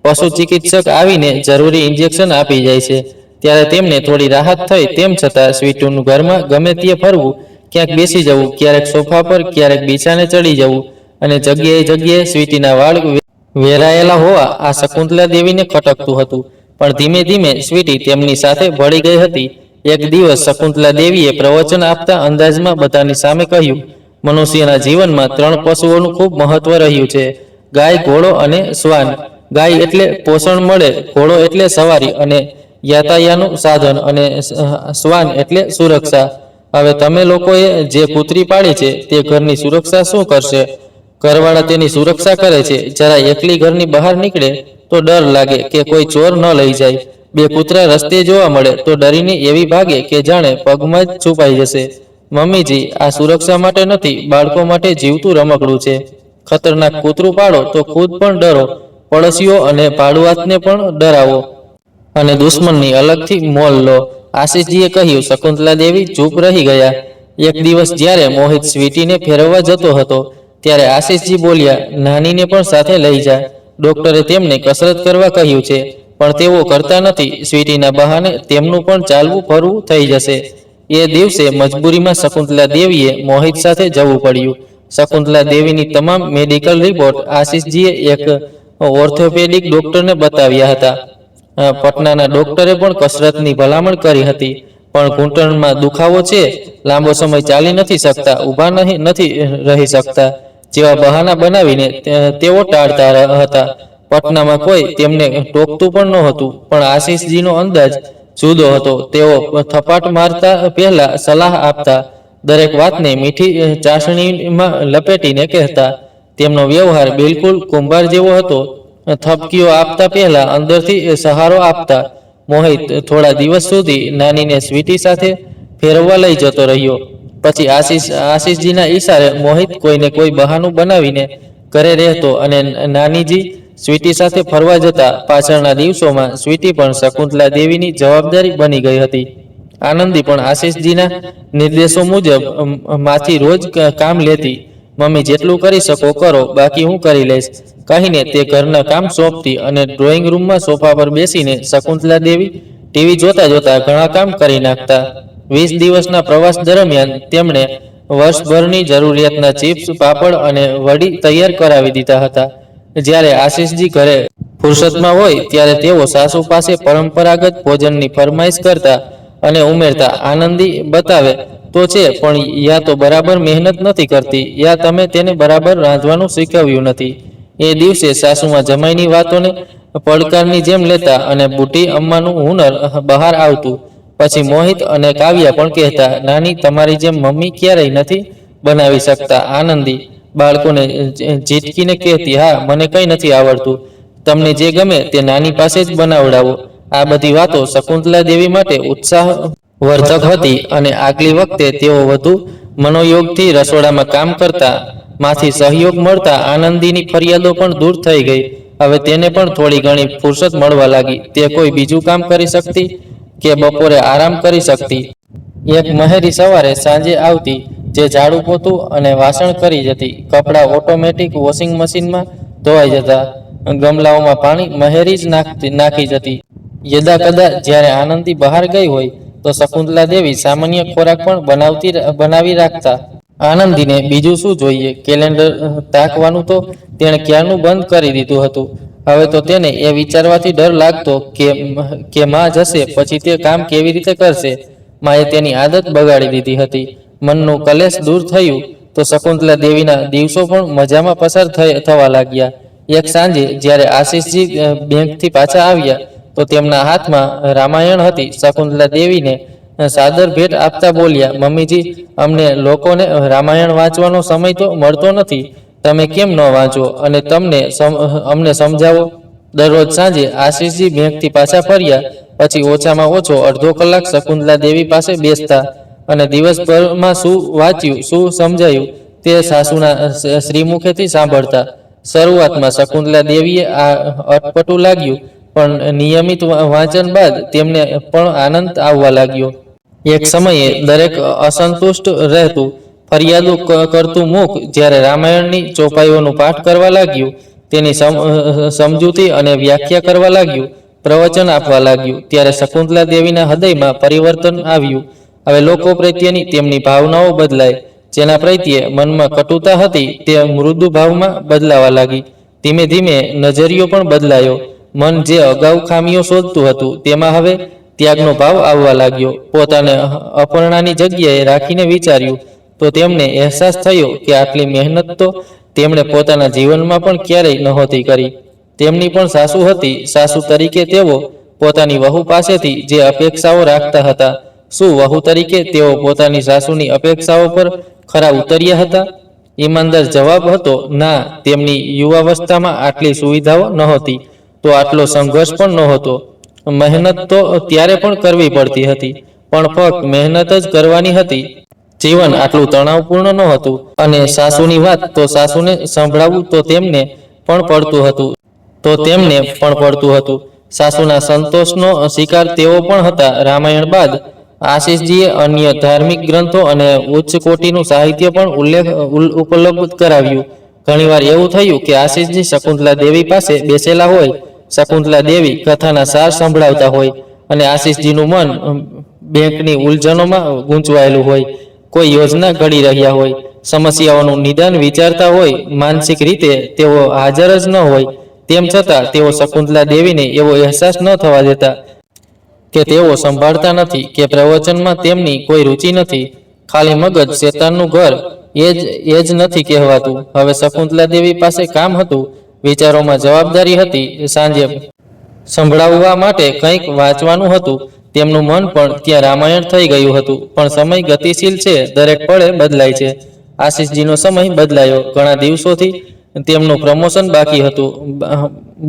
પશુ ચિકિત્સક આવીને જરૂરી ઇન્જેક્શન આપી જાય છે, ત્યારે તેમને થોડી રાહત થઈ. તેમ છતાં સ્વીટુનું ઘરમાં ગમે તે ફરવું, ક્યાંક બેસી જવું, ક્યારેક સોફા પર, ક્યારેક બિછાને ચડી જવું, અને જગ્યાએ સ્વીટીના વાળ વેરાયેલા હોવા આ શકુંતલા દેવીને ખટકતું હતું. પણ ધીમે ધીમે સ્વીટી તેમની સાથે ભળી ગઈ હતી. એક દિવસ શકુંતલા દેવીએ પ્રવચન આપતા અંદાજમાં બધાની સામે કહ્યું, મનુષ્યના જીવનમાં 3 પશુઓનું ખૂબ મહત્વ રહ્યું છે: ગાય, ઘોડો અને શ્વાન. ગાય એટલે પોષણ મળે, ઘોડો એટલે સવારી અને યાતાયાતનું સાધન, અને શ્વાન એટલે સુરક્ષા. હવે તમે લોકોએ જે પુત્રી પાડી છે તે ઘરની સુરક્ષા શું કરશે? ઘરવાળા તેની સુરક્ષા કરે છે. જરા એકલી ઘરની બહાર નીકળે તો ડર લાગે કે કોઈ ચોર ન લઈ જાય. 2 કૂતરા રસ્તે જોવા મળે તો ડરીને એવી ભાગે કે જાણે પગમાં જ છુપાઈ જશે. મમ્મીજી, આ સુરક્ષા માટે નથી, બાળકો માટે જીવતું રમકડું છે. ખતરનાક કૂતરું પાડો તો ખુદ પણ ડરો, પડોશીઓ અને ભાડુઆતને પણ ડરાવો, અને દુશ્મનની અલગથી મોલ લો. આશીષજીએ કહ્યું. શકુંતલા દેવી ચૂપ રહી ગયા. એક દિવસ જ્યારે મોહિત સ્વીટીને ફેરવવા જતો હતો, ત્યારે આશીષજી બોલ્યા, નાનીને પણ સાથે લઈ જા. ડોક્ટરે તેમને કસરત કરવા કહ્યું છે, પણ તેઓ કરતા નથી. સ્વીટીના બહાને તેમનું પણ ચાલવું ફરવું થઈ જશે. એ દિવસે મજબૂરીમાં શકુંતલા દેવીએ મોહિત સાથે જવું પડ્યું. શકુંતલા દેવીની તમામ મેડિકલ રિપોર્ટ આશીષજીએ એક ઓર્થોપેડિક ડોક્ટરને બતાવ્યા હતા. પટનાના ડોક્ટરે પણ કસરતની ભલામણ કરી હતી, પણ ઘૂંટણમાં દુખાવો છે, લાંબો સમય ચાલી નથી શકતા, ઊભા નથી રહી શકતા જેવા બહાના બનાવીને તેઓ ટાળતા હતા. પટનામાં કોઈ તેમને ટોકતું પણ નહોતું, પણ આશીષજીનો અંદાજ જુદો હતો. તેઓ થપાટ મારતા પહેલા સલાહ આપતા, દરેક વાતને મીઠી ચાસણીમાં લપેટીને કહેતા. તેમનો વ્યવહાર બિલકુલ કુંભાર જેવો હતો. થપકીઓ આપતા પહેલા અંદરથી સહારો આપતા. મોહિત થોડા દિવસ સુધી નાનીને સ્વીટી સાથે ફેરવવા લઈ જતો રહ્યો. પછી આશીષજીના ઈશારે મોહિત કોઈને કોઈ બહાનું બનાવીને ઘરે રહેતો અને નાનીજી સ્વીટી સાથે ફરવા જતા. પાછળના દિવસોમાં સ્વીટી પણ શકુંતલા દેવીની જવાબદારી બની ગઈ હતી. આનંદી પણ આશીષજીના નિર્દેશો મુજબ માંથી રોજ કામ લેતી. મમ્મી, જેટલું કરી શકો કરો, બાકી હું કરી લઈશ કહીને તે ઘરના કામ સોંપતી, અને ડ્રોઈંગ રૂમમાં સોફા પર બેસીને શકુંતલા દેવી ટીવી જોતા જોતા ઘણા કામ કરી નાખતા. 20 દિવસના પ્રવાસ દરમિયાન તેમણે વર્ષભરની જરૂરિયાતના ચિપ્સ, પાપડ અને વડી તૈયાર કરાવી દીધા હતા. જ્યારે આશીષજી ઘરે ફુરસતમાં હોય ત્યારે તેઓ સાસુ પાસે પરંપરાગત ભોજનની ફરમાઈશ કરતા અને ઉમેરતા, આનંદી બતાવે તો છે, પણ યા તો બરાબર મહેનત નથી કરતી, યા તમે તેને બરાબર રાંધવાનું શીખવ્યું નથી. એ દિવસે સાસુમાં જમાઈની વાતોને પડકારની જેમ લેતા અને બુઢી અમ્માનું હુનર બહાર આવતું. પછી મોહિત અને કાવ્યા પણ કહેતા, નાની, તમારી જેમ મમ્મી ક્યારેય નથી બનાવી શકતા. આનંદી બાળકોને ઝીટકીને કહેતી, હા, મને કંઈ નથી આવડતું, તમને જે ગમે તે નાની પાસે જ બનાવડાવો. આ બધી વાતો શકુંતલા દેવી માટે ઉત્સાહવર્ધક હતી, અને આગલી વખતે તેઓ વધુ મનોયોગથી રસોડામાં કામ કરતા. માંથી સહયોગ મળતા આનંદીની ફરિયાદો પણ દૂર થઈ ગઈ. હવે તેને પણ થોડી ઘણી ફુરસત મળવા લાગી. તે કોઈ બીજું કામ કરી શકતી કે બપોરે આરામ કરી શકતી. એક મહેરી સવારે સાંજે આવતી, જે ઝાડુ પોતું અને વાસણ કરી જતી. કપડાં ઓટોમેટિક વોશિંગ મશીનમાં ધોવાઈ જતા. ગમલાઓમાં પાણી મહેરી જ નાખી જતી. યદાકદા જ્યારે આનંદી બહાર ગઈ હોય તો શકુંતલા દેવી સામાન્ય ખોરાક પણ બનાવી રાખતા. આનંદીને બીજું શું જોઈએ? કેલેન્ડર તાકવાનું તો તેણે ક્યારનું બંધ કરી દીધું હતું. હવે તો તેને એ વિચારવાથી ડર લાગતો કે માં જશે પછી તે કામ કેવી રીતે કરશે. માએ તેની આદત બગાડી દીધી હતી. મનનું કલેશ દૂર થયું તો શકુંતલા દેવીના દિવસો પણ મજામાં પસાર થવા લાગ્યા. એક સાંજે જ્યારે આશીષજી બેંકથી પાછા આવ્યા તો તેમના હાથમાં રામાયણ હતી. શકુંતલા દેવીને સાદર ભેટ આપતા બોલ્યા, મમ્મીજી, અમને લોકોને રામાયણ વાંચવાનો સમય તો મળતો નથી. તમે કેમ ન વાંચો અને અમને સમજાવો. દરરોજ સાંજે આશીષજી બેંકથી પાછા ફર્યા પછી ઓછામાં ઓછો અડધો કલાક શકુંતલા દેવી પાસે બેસતા અને દિવસભરમાં શું વાંચ્યું, શું સમજાયું તે સાસુના શ્રીમુખેથી સાંભળતા. શરૂઆતમાં શકુંતલા દેવીએ આ અટપટું લાગ્યું, પણ નિયમિત વાંચન બાદ તેમને પણ આનંદ આવવા લાગ્યો. એક સમયે દરેક અસંતુષ્ટ રહેતું, ફરિયાદો કરતું મુખ જ્યારે રામાયણની ચોપાઈઓનું પાઠ કરવા લાગ્યું, તેની સમજૂતી અને વ્યાખ્યા કરવા લાગ્યું, પ્રવચન આપવા લાગ્યું, ત્યારે શકુંતલા દેવીના હૃદયમાં પરિવર્તન આવ્યું. હવે લોકો પ્રત્યેની તેમની ભાવનાઓ બદલાઈ. જેના પ્રત્યે મનમાં કટુતા હતી તે મૃદુ ભાવમાં બદલાવા લાગી. ધીમે ધીમે નજરિયો પણ બદલાયો. મન જે અગાઉ ખામીઓ શોધતું હતું તેમાં હવે ત્યાગનો ભાવ આવવા લાગ્યો. પોતાને અપર્ણાની જગ્યાએ રાખીને વિચાર્યું તો તેમને અહેસાસ થયો કે આટલી મહેનત તો તેમણે પોતાના જીવનમાં પણ ક્યારેય નહોતી કરી. તેમની પણ સાસુ હતી. સાસુ તરીકે તેઓ પોતાની વહુ પાસેથી જે અપેક્ષાઓ રાખતા હતા, શું વહુ તરીકે તેઓ પોતાની સાસુની અપેક્ષાઓ પર ખરા ઉતર્યા હતા? ઈમાનદાર જવાબ હતો ના. તેમની યુવાવસ્થામાં આટલી સુવિધાઓ નહોતી, તો આટલો સંઘર્ષ પણ નહોતો. મહેનત તો ત્યારે પણ કરવી પડતી હતી, પણ ફક્ત મહેનત જ કરવાની હતી. જીવન આટલું તણાવપૂર્ણ નહોતું. અને સાસુની વાત તો સાસુને સંભળાવવું તો તેમને પણ પડતું હતું. સાસુના સંતોષનો શિકાર તેઓ પણ હતા. રામાયણ બાદ આશીષજીએ અન્ય ધાર્મિક ગ્રંથો અને ઉચ્ચ કોટીનું સાહિત્ય પણ ઉપલબ્ધ કરાવ્યું. ઘણીવાર એવું થયું કે આશીષજી શકુંતલા દેવી પાસે બેસેલા હોય, શકુંતલા દેવી કથાના સાર સંભળાવતા હોય અને આશીષજીનું મન બેંકની ઉલઝનોમાં ગૂંચવાયેલું હોય, કોઈ યોજના ઘડી રહ્યા હોય, સમસ્યાઓનું નિદાન વિચારતા હોય. માનસિક રીતે તેઓ હાજર જ ન હોય, તેમ છતાં તેઓ શકુંતલા દેવીને એવો અહેસાસ ન થવા દેતા કે તેઓ સંભાળતા નથી, કે પ્રવચનમાં તેમની કોઈ રુચિ નથી. ખાલી મગજ શેતાનનું ઘર એ જ નથી કહેવાતું. હવે શકુંતલા દેવી પાસે કામ હતું, વિચારોમાં જવાબદારી હતી, સાંજે સંભળાવવા માટે કંઈક વાંચવાનું હતું. તેમનું મન પણ ત્યાં રામાયણ થઈ ગયું હતું. પણ સમય ગતિશીલ છે, દરેક પળે બદલાય છે. આશીષજીનો સમય બદલાયો. ઘણા દિવસોથી તેમનું પ્રમોશન બાકી હતું.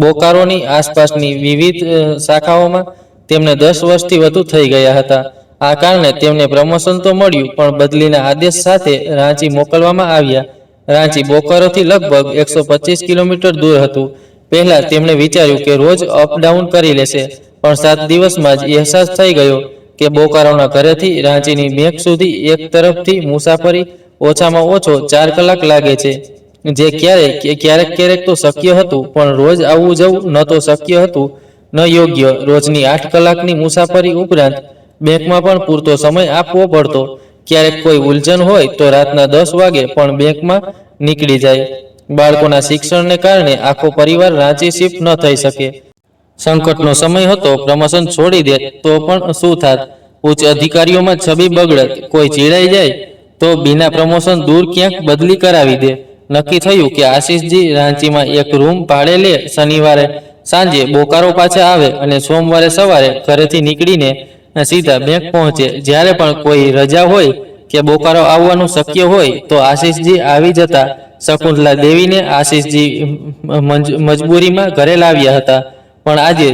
બોકારોની આસપાસની વિવિધ શાખાઓમાં તેમને 10 વર્ષથી વધુ થઈ ગયા હતા. આ કારણે તેમને પ્રમોશન તો મળ્યું, પણ બદલીના આદેશ સાથે રાંચી મોકલવામાં આવ્યા. રાંચી બોકારોથી લગભગ 125 કિલોમીટર દૂર હતું. પહેલા તેમણે વિચાર્યું કે રોજ અપડાઉન કરી લેશે, પણ 7 દિવસમાં જ અહેસાસ થઈ ગયો કે બોકારોના ઘરેથી રાંચીની બેંક સુધી એક તરફથી મુસાફરી ઓછામાં ઓછો 4 કલાક લાગે છે. જે ક્યારેક તો શક્ય હતું, પણ રોજ આવવું જવું ન તો શક્ય હતું ન યોગ્ય. રોજની 8 કલાકની મુસાફરી ઉપરાંત બેંકમાં પણ પૂરતો સમય આપવો પડતો. ક્યારેક કોઈ ઉલઝન હોય તો રાતના 10 વાગે પણ બેંકમાં નીકળી જાય. બાળકોના શિક્ષણને કારણે આખો પરિવાર રાંચી શિફ્ટ ન થઈ શકે. સંકટનો સમય હતો. પ્રમોશન છોડી દે તો પણ શું થાત? ઉચ્ચ અધિકારીઓમાં છબી બગડત. કોઈ ચીડાઈ જાય તો બિના પ્રમોશન દૂર ક્યાંક બદલી કરાવી દે. નક્કી થયું કે આશીષજી રાંચીમાં એક રૂમ ભાડે લે, શનિવારે સાંજે બોકારો પાછા આવે અને સોમવારે સવારે ઘરેથી નીકળીને સીધા બેંક પહોંચે. જ્યારે પણ કોઈ રજા હોય કે બોકારો આવવાનું શક્ય હોય તો આશીષજી આવી જતા. શકુંતલા દેવીને આશીષજી મજબૂરીમાં ઘરે લાવ્યા હતા, પણ આજે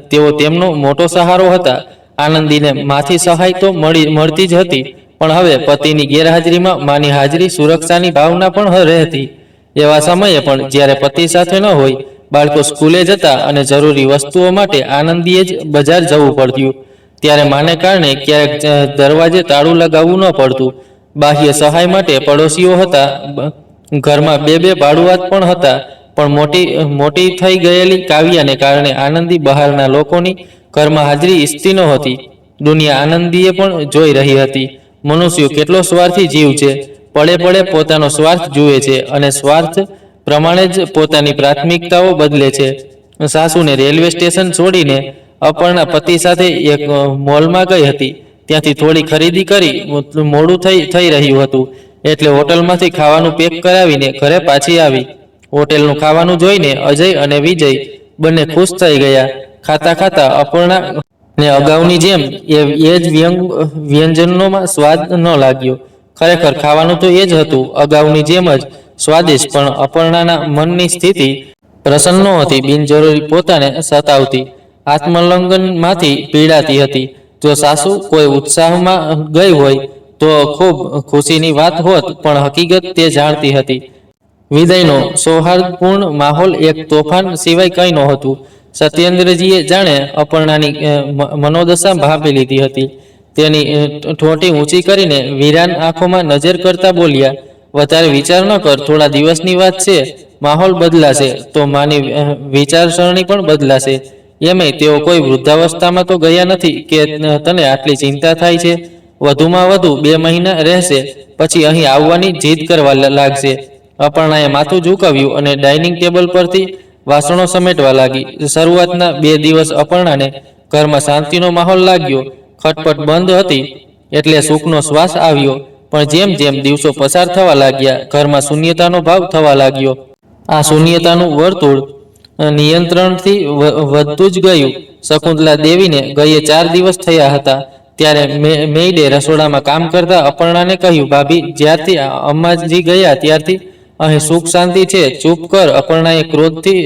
તેઓ તેમનો મોટો સહારો હતા. આનંદીને માથી સહાય તો મળતી જ હતી, પણ હવે પતિની ગેરહાજરીમાં માની હાજરી સુરક્ષાની ભાવના પણ રહેતી. એવા સમયે પણ જ્યારે પતિ સાથે ન હોય, બાળકો સ્કૂલે જતા અને જરૂરી વસ્તુઓ માટે આનંદીએ જ બજાર જવું પડતું, ત્યારે માને કારણે ક્યારેક દરવાજે તાળું લગાવવું ન પડતું. બાહ્ય સહાય માટે પડોશીઓ હતા. ઘરમાં 2 ભાડુઆત પણ હતા, પણ મોટી થઈ ગયેલી કાવ્યાને કારણે આનંદી બહારના લોકોની ઘરમાં હાજરી ઈચ્છતી નહોતી. દુનિયા આનંદીએ પણ જોઈ રહી હતી. મનુષ્યો કેટલો સ્વાર્થી જીવ છે. પળે પળે પોતાનો સ્વાર્થ જુએ છે અને સ્વાર્થ પ્રમાણે જ પોતાની પ્રાથમિકતાઓ બદલે છે. સાસુને રેલવે સ્ટેશન છોડીને અપર્ણા પતિ સાથે એક મોલમાં ગઈ હતી. ત્યાંથી થોડી ખરીદી કરી. મોડું થઈ રહ્યું હતું, એટલે હોટલમાંથી ખાવાનું પેક કરાવીને ઘરે પાછી આવી. હોટેલનું ખાવાનું જોઈને અજય અને વિજય બંને ખુશ થઈ ગયા. ખાતા ખાતા અપર્ણા ને અગાઉની જેમ એ જ વ્યંજનોમાં સ્વાદ ન લાગ્યો. ખરેખર ખાવાનું તો એ જ હતું, અગાઉની જેમ જ સ્વાદિષ્ટ, પણ અપર્ણાના મનની સ્થિતિ પ્રસન્ન નહોતી, બિનજરૂરી પોતાને સતાવતી. આત્મલંઘનમાંથી પીડાતી હતી. જો સાસુ કોઈ ઉત્સાહમાં ગઈ હોય તો ખૂબ ખુશીની વાત હોત, પણ હકીકત તે જાણતી હતી. વિદાયનો સૌહાર્દપૂર્ણ માહોલ એક તોફાન સિવાય કંઈ નહોતું. સત્યેન્દ્રજીએ જાણે અપર્ણાની મનોદશા ભાંપી લીધી હતી. તેની ઠોંટી ઊંચી કરીને વીરાન આંખોમાં નજર કરતા બોલ્યા, વધારે વિચાર ન કર, થોડા દિવસની વાત છે. માહોલ બદલાશે તો માની વિચારસરણી પણ બદલાશે. એમે તેઓ કોઈ વૃદ્ધાવસ્થામાં તો ગયા નથી કે તને આટલી ચિંતા થાય છે. વધુમાં વધુ 2 મહિના રહેશે, પછી અહીં આવવાની જીદ કરવા લાગશે. અપર્ણાએ માથું ઝુકાવ્યું અને ડાઇનિંગ ટેબલ પરથી વાસણો સમેટવા લાગી. શરૂઆતના 2 દિવસ અપર્ણાને ઘરમાં શાંતિનો માહોલ લાગ્યો. ખટપટ બંધ હતી એટલે સુખનો શ્વાસ આવ્યો. પણ જેમ જેમ દિવસો પસાર થવા લાગ્યા, ઘરમાં શૂન્યતાનો ભાવ થવા લાગ્યો. આ શૂન્યતાનું વર્તુળ નિયંત્રણથી વધતું જ ગયું. શકુંતલા દેવીને ગયે 4 દિવસ થયા હતા ત્યારે મેઈડે રસોડામાં કામ કરતા અપર્ણાને કહ્યું, ભાભી, જ્યારથી અમ્માજી ગયા ત્યારથી અહીં સુખ શાંતિ છે. ચૂપ કર. અપર્ણાએ ક્રોધથી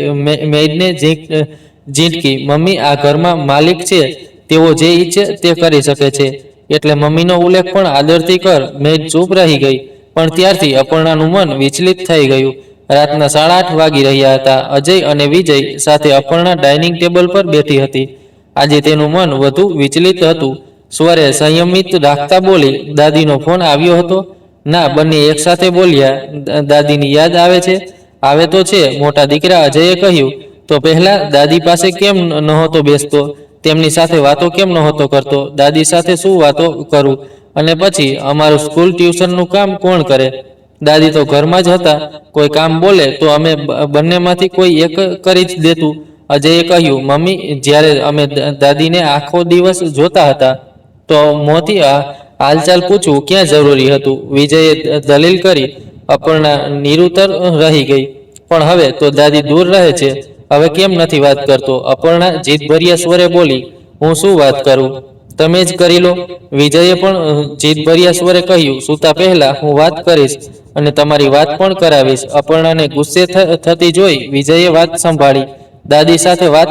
મેઈડને ઝીંટકી. મમ્મી, આ ઘરમાં માલિક છે, તેઓ જે ઈચ્છે તે કરી શકે છે, એટલે મમ્મીનો ઉલ્લેખ પણ આદરથી કર. મેઈડ ચૂપ રહી ગઈ. પણ ત્યારથી અપર્ણાનું મન વિચલિત થઈ ગયું. રાતના 8:30 વાગી રહ્યા હતા. અજય અને વિજય સાથે અપર્ણા ડાઇનિંગ ટેબલ પર બેઠી હતી. આજે તેનું મન વધુ વિચલિત હતું. સ્વરે સંયમિત રાખતા બોલી, દાદીનો ફોન આવ્યો હતો? ના. બંને એકસાથે બોલ્યા. દાદીની યાદ આવે છે? આવે તો છે, મોટા દીકરા અજયે કહ્યું. તો પહેલા દાદી પાસે કેમ નહોતો બેસતો? તેમની સાથે વાતો કેમ નહોતો કરતો? દાદી સાથે શું વાતો કરું? અને પછી અમારું સ્કૂલ ટ્યુશનનું કામ કોણ કરે? દાદી તો ઘરમાં જ હતા. કોઈ કામ બોલે તો અમે બંનેમાંથી કોઈ એક કરી જ દેતું. અજયે કહ્યું, મમ્મી, જ્યારે અમે દાદીને આખો દિવસ જોતા હતા તો મોતી હાલચાલ પૂછવું ક્યાં જરૂરી હતું? વિજયે દલીલ કરી. અપર્ણા નિરુત્તર રહી ગઈ. પણ હવે તો દાદી દૂર રહે છે, હવે કેમ નથી વાત કરતો? અપર્ણા જીદભર્યા સ્વરે બોલી, હું શું વાત કરું? તમે જ કરી લો. વિજયે પણ જીદભર્યા સ્વરે કહ્યું, સૂતા પહેલા હું વાત કરીશ અને તમારી વાત પણ કરાવીશ. અપર્ણાને ગુસ્સે થતી જોઈ વિજયે વાત સંભાળી. દાદી સાથે વાત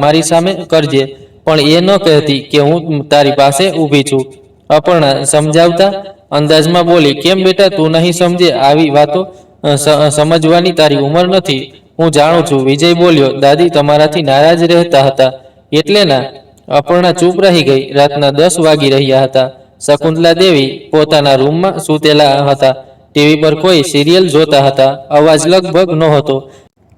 મારી સામે કરજે, પણ એ ન કહેતી કે હું તારી પાસે ઊભી છું. અપર્ણા સમજાવતા અંદાજમાં બોલી, કેમ બેટા, તું નહીં સમજે? આવી વાતો સમજવાની તારી ઉંમર નથી. હું જાણું છું. વિજય બોલ્યો, દાદી તમારાથી નારાજ રહેતા હતા એટલે ના? અપર્ણા ચૂપ રહી ગઈ. રાતના 10 વાગી રહ્યા હતા. શકુંતલા દેવી પોતાના રૂમમાં સૂતેલા હતા. ટીવી પર કોઈ સિરિયલ જોતા હતા. અવાજ લગભગ નહોતો,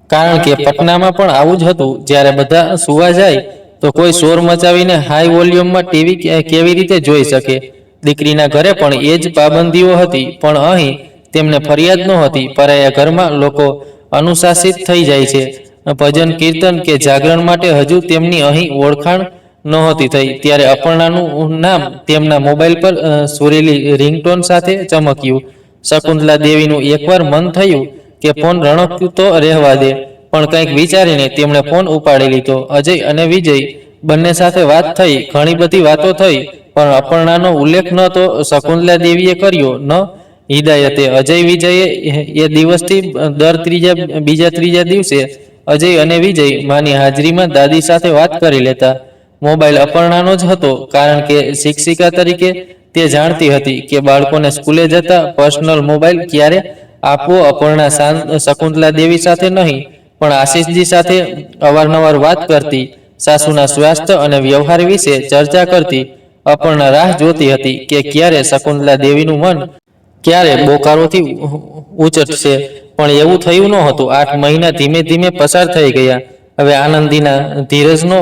કારણ કે પટનામાં પણ આવું જ હતું. જ્યારે બધા સૂવા જાય તો કોઈ શોર મચાવીને હાઈ વોલ્યુમમાં ટીવી કેવી રીતે જોઈ શકે? દીકરીના ઘરે પણ એ જ પાબંદીઓ હતી, પણ અહીં તેમને ફરિયાદ નહોતી. પરાયા ઘરમાં લોકો અનુશાસિત થઈ જાય છે. ભજન, કીર્તન કે જાગરણ માટે હજુ તેમની અહીં ઓળખાણ નહોતી થઈ ત્યારે અપર્ણાનું નામ તેમના મોબાઈલ પર સુરેલી રિંગટોન સાથે ચમક્યું. શકુંતલા દેવીનું એકવાર મન થયું કે ફોન રણકતો રહેવા દે, પણ કંઈક વિચારીને તેમણે ફોન ઉપાડી લીધો. અજય અને વિજય બંને સાથે વાત થઈ. ઘણી બધી વાતો થઈ, પણ અપર્ણાનો ઉલ્લેખ ન તો શકુંતલા દેવીએ કર્યો, ન હિદાયતે. અજય વિજયે એ દિવસથી દર બીજા ત્રીજા દિવસે અજય અને વિજય માની હાજરીમાં દાદી સાથે વાત કરી લેતા. મોબાઈલ અપર્ણાનો જ હતો, કારણ કે શિક્ષિકા તરીકે તે જાણતી હતી કે બાળકોને સ્કૂલે જતા પર્સનલ મોબાઈલ ક્યારે આપવો. અપર્ણા શકુંતલા દેવી સાથે નહીં, પણ આશીષજી સાથે અવારનવાર વાત કરતી. સાસુના સ્વાસ્થ્ય અને વ્યવહાર વિશે ચર્ચા કરતી. અપર્ણા રાહ જોતી હતી કે ક્યારે શકુંતલા દેવીનું મન ક્યારે બોકારોથી ઉચટશે, પણ એવું થયું નહોતું. 8 મહિના ધીમે ધીમે પસાર થઈ ગયા. હવે આનંદીના ધીરજનો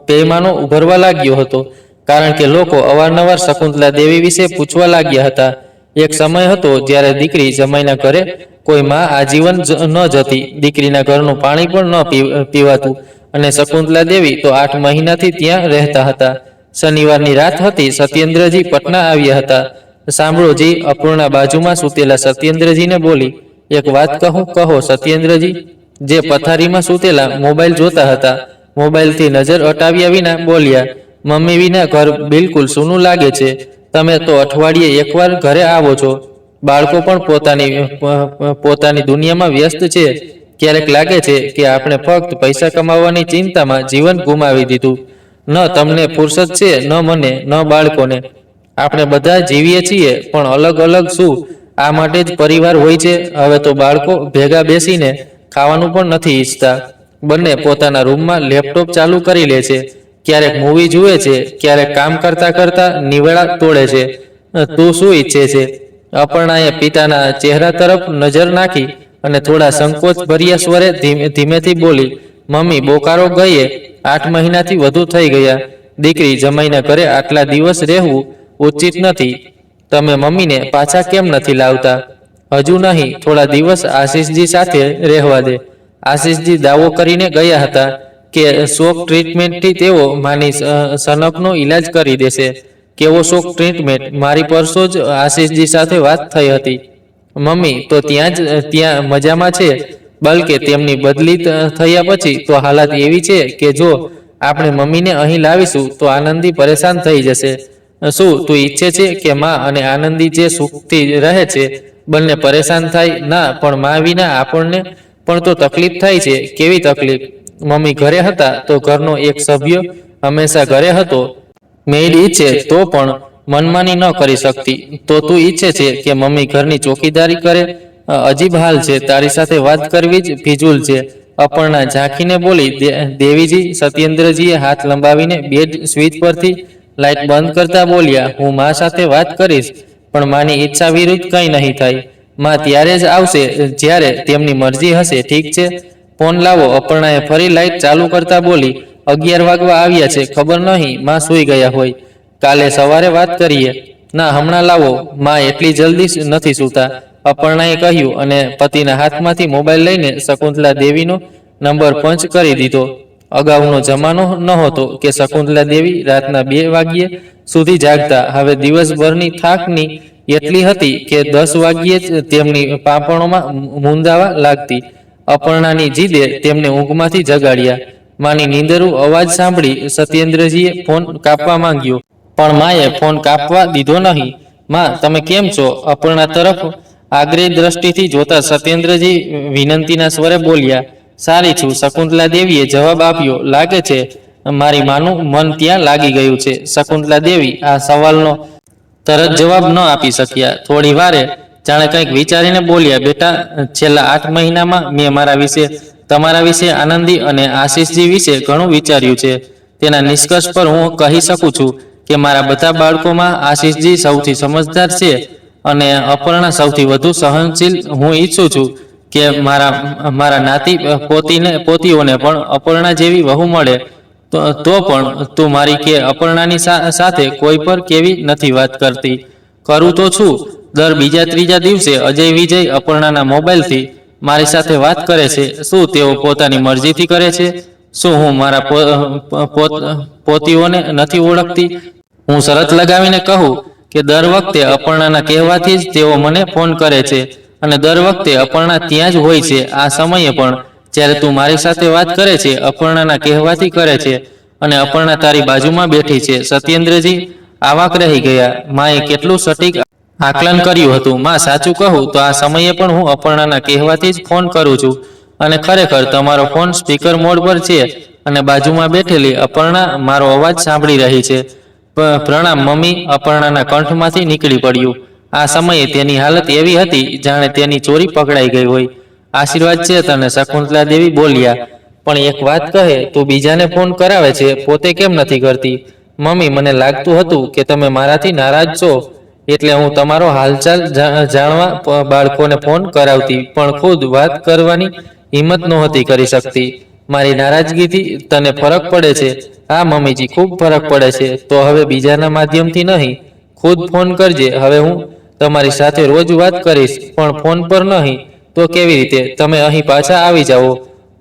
પૈમાનો ઉભરવા લાગ્યો હતો, કારણ કે લોકો અવારનવાર શકુંતલા દેવી વિશે પૂછવા લાગ્યા હતા. એક સમય હતો જ્યારે દીકરી જમાઈના ઘરે કોઈ માં આજીવન ન જતી. દીકરીના ઘરનું પાણી પણ ન પીવાતું, અને શકુંતલા દેવી તો 8 મહિનાથી ત્યાં રહેતા હતા. શનિવારની રાત હતી. સત્યેન્દ્રજી પટના આવ્યા હતા. સાંભળો જી. અપૂર્ણા બાજુમાં સૂતેલા સત્યેન્દ્રજીને બોલી, એક વાત કહું? કહો સત્યેન્દ્રજી, જે પથારીમાં સૂતેલા મોબાઈલ જોતા હતા, મોબાઈલથી નજર હટાવ્યા વિના બોલ્યા, મમ્મી વિના ઘર બિલકુલ સૂનું લાગે છે. તમે તો અઠવાડિયે એકવાર ઘરે આવો છો. બાળકો પણ પોતાની દુનિયામાં વ્યસ્ત છે. ક્યારેક લાગે છે કે આપણે ફક્ત પૈસા કમાવવાની ચિંતામાં જીવન ગુમાવી દીધું. ન તમને ફુરસદ છે, ન મને, ન બાળકોને. આપણે બધા જીવીએ છીએ, પણ અલગ અલગ શું? આ માટે જ પરિવાર હોય છે. હવે તો બાળકો ભેગા બેસીને ખાવાનું પણ નથી ઈચ્છતા. બંને પોતાના રૂમમાં લેપટોપ ચાલુ કરી લે છે. ક્યારેક મૂવી જુએ છે, ક્યારેક કામ કરતા કરતા નિવેળા તોડે છે. તું શું ઈચ્છે છે? અપર્ણાએ પિતાના ચહેરા તરફ નજર નાખી અને થોડા સંકોચ ભર્યા સ્વરે ધીમેથી બોલી, મમ્મી, બોકારો ગયે 8 મહિનાથી વધુ થઈ ગયા. દીકરી, જમાઈના ઘરે આટલા દિવસ રહેવું ઉચિત નથી. તમે મમ્મીને પાછા કેમ નથી લાવતા? હજુ નહીં, થોડા દિવસ આશીષજી સાથે રહેવા દે. આશીષજી દાવો કરીને ગયા હતા કે શોક ટ્રીટમેન્ટથી તેઓ માની સનકનો ઈલાજ કરી દેશે. કેવો શોક ટ્રીટમેન્ટ? મારી પરસો જ આશીષજી સાથે વાત થઈ હતી. મમ્મી તો ત્યાં મજામાં છે. બલકે તેમની બદલી થયા પછી તો હાલત એવી છે કે જો આપણે મમ્મીને અહીં લાવીશું તો આનંદી પરેશાન થઈ જશે. શું તું ઈચ્છે છે કે માં અને આનંદી જે સુખથી રહે છે બંને પરેશાન થાય? ના, પણ માં વિના આપણને પણ તો તકલીફ થાય છે. કેવી તકલીફ? મમ્મી ઘરે હતા તો ઘરનો એક સભ્ય હંમેશા ઘરે હતો. મેઈડ ઈચ્છે તો પણ મનમાની ન કરી શકતી. તો તું ઈચ્છે છે કે મમ્મી ઘરની ચોકીદારી કરે? અજીબ હાલ છે. તારી સાથે વાત કરવી જ ફિજૂલ છે. અપર્ણા ઝાંખીને બોલી. દેવીજી સત્યેન્દ્રજીએ હાથ લંબાવીને બેડ સ્વિચ પરથી લાઇટ બંધ કરતા બોલ્યા, હું મા સાથે વાત કરીશ, પણ માની ઈચ્છા વિરુદ્ધ કંઈ નહીં થાય. માં ત્યારે જ આવશે જ્યારે તેમની મરજી હશે. ઠીક છે, ફોન લાવો. અપર્ણાએ ફરી લાઇટ ચાલુ કરતા બોલી, 11 વાગવા આવ્યા છે. ખબર નહીં માં સૂઈ ગયા હોય. કાલે સવારે વાત કરીએ. ના, હમણાં લાવો. માં એટલી જલ્દી નથી સૂતા, અપર્ણાએ કહ્યું અને પતિના હાથમાંથી મોબાઈલ લઈને શકુંતલા દેવીનો નંબર પંચ કરી દીધો. અગાઉનો જમાનો નહોતો કે શકુંતલા દેવી રાતના 2 વાગ્યે સુધી જાગતા. હવે દિવસભરની થાકની એટલી હતી કે 10 વાગ્યે જ તેમની પાંપણોમાં મૂંઝાવા લાગતી. અપર્ણાની જીદે તેમને ઊંઘમાંથી જગાડ્યા. માની નીંદરું અવાજ સાંભળી સત્યેન્દ્રજીએ ફોન કાપવા માંગ્યો, પણ માએ ફોન કાપવા દીધો નહીં. માં, તમે કેમ છો? અપર્ણા તરફ આગ્રહી દ્રષ્ટિથી જોતા સત્યેન્દ્રજી વિનંતીના સ્વરે બોલ્યા, સારી છું. શકુંતલા દેવીએ જવાબ આપ્યો, લાગે છે મારી માનું મન ત્યાં લાગી ગયું છે. શકુંતલા દેવી આ સવાલનો તરત જવાબ ન આપી શક્યા. થોડી વારે જાણે કંઈક વિચારીને બોલ્યા, બેટા, છેલ્લા 8 મહિનામાં મેં મારા વિશે, તમારા વિશે, આનંદી અને આશીષજી વિશે ઘણું વિચાર્યું છે. તેના નિષ્કર્ષ પર હું કહી શકું છું કે મારા બધા બાળકોમાં આશીષજી સૌથી સમજદાર છે અને અપર્ણા સૌથી વધુ સહનશીલ. હું ઈચ્છું છું કે મારા નાતી પોતીઓને પણ અપર્ણા જેવી વહુ મળે. તો પણ તું મારી કે અપર્ણાની સાથે કોઈ પર કેવી નથી વાત કરતી? કરું તો છું. દર બીજા ત્રીજા દિવસે અજય વિજય અપર્ણાના મોબાઈલથી મારી સાથે વાત કરે છે. શું તેઓ પોતાની મરજીથી કરે છે? શું હું મારા પોતીઓને નથી ઓળખતી? હું શરત લગાવીને કહું કે દર વખતે અપર્ણાના કહેવાથી જ તેઓ મને ફોન કરે છે અને દર વખતે અપર્ણા ત્યાં જ હોય છે. આ સમયે પણ જ્યારે તું મારી સાથે વાત કરે છે અપર્ણાના કહેવાથી કરે છે અને અપર્ણા તારી બાજુમાં બેઠી છે. સત્યેન્દ્રજી આવાક રહી ગયા. માએ કેટલું સટીક આકલન કર્યું હતું. માં, સાચું કહું તો આ સમયે પણ હું અપર્ણાના કહેવાથી જ ફોન કરું છું અને ખરેખર તમારો ફોન સ્પીકર મોડ પર છે અને બાજુમાં બેઠેલી અપર્ણા મારો અવાજ સાંભળી રહી છે. પ્રણામ મમ્મી, અપર્ણાના કંઠમાંથી નીકળી પડ્યું. આ સમયે તેની હાલત એવી હતી જાણે તેની ચોરી પકડાઈ ગઈ હોય. આશીર્વાદ છે તને, શકુંતલા દેવી બોલ્યા, પણ એક વાત કહે, તું બીજાને ફોન કરાવે છે, પોતે કેમ નથી કરતી? મમ્મી, મને લાગતું હતું કે તમે મારાથી નારાજ છો એટલે હું તમારો હાલચાલ જાણવા બાળકોને ફોન કરાવતી, પણ ખુદ વાત કરવાની હિંમત નહોતી કરી શકતી. મારી નારાજગીથી તને ફરક પડે છે? હા મમ્મીજી, ખૂબ ફરક પડે છે. તો હવે બીજાના માધ્યમથી નહીં, ખુદ ફોન કરજે. હવે હું તમારી સાથે રોજ વાત કરીશ, પણ ફોન પર નહીં. તો કેવી રીતે? તમે અહીં પાછા આવી જાઓ.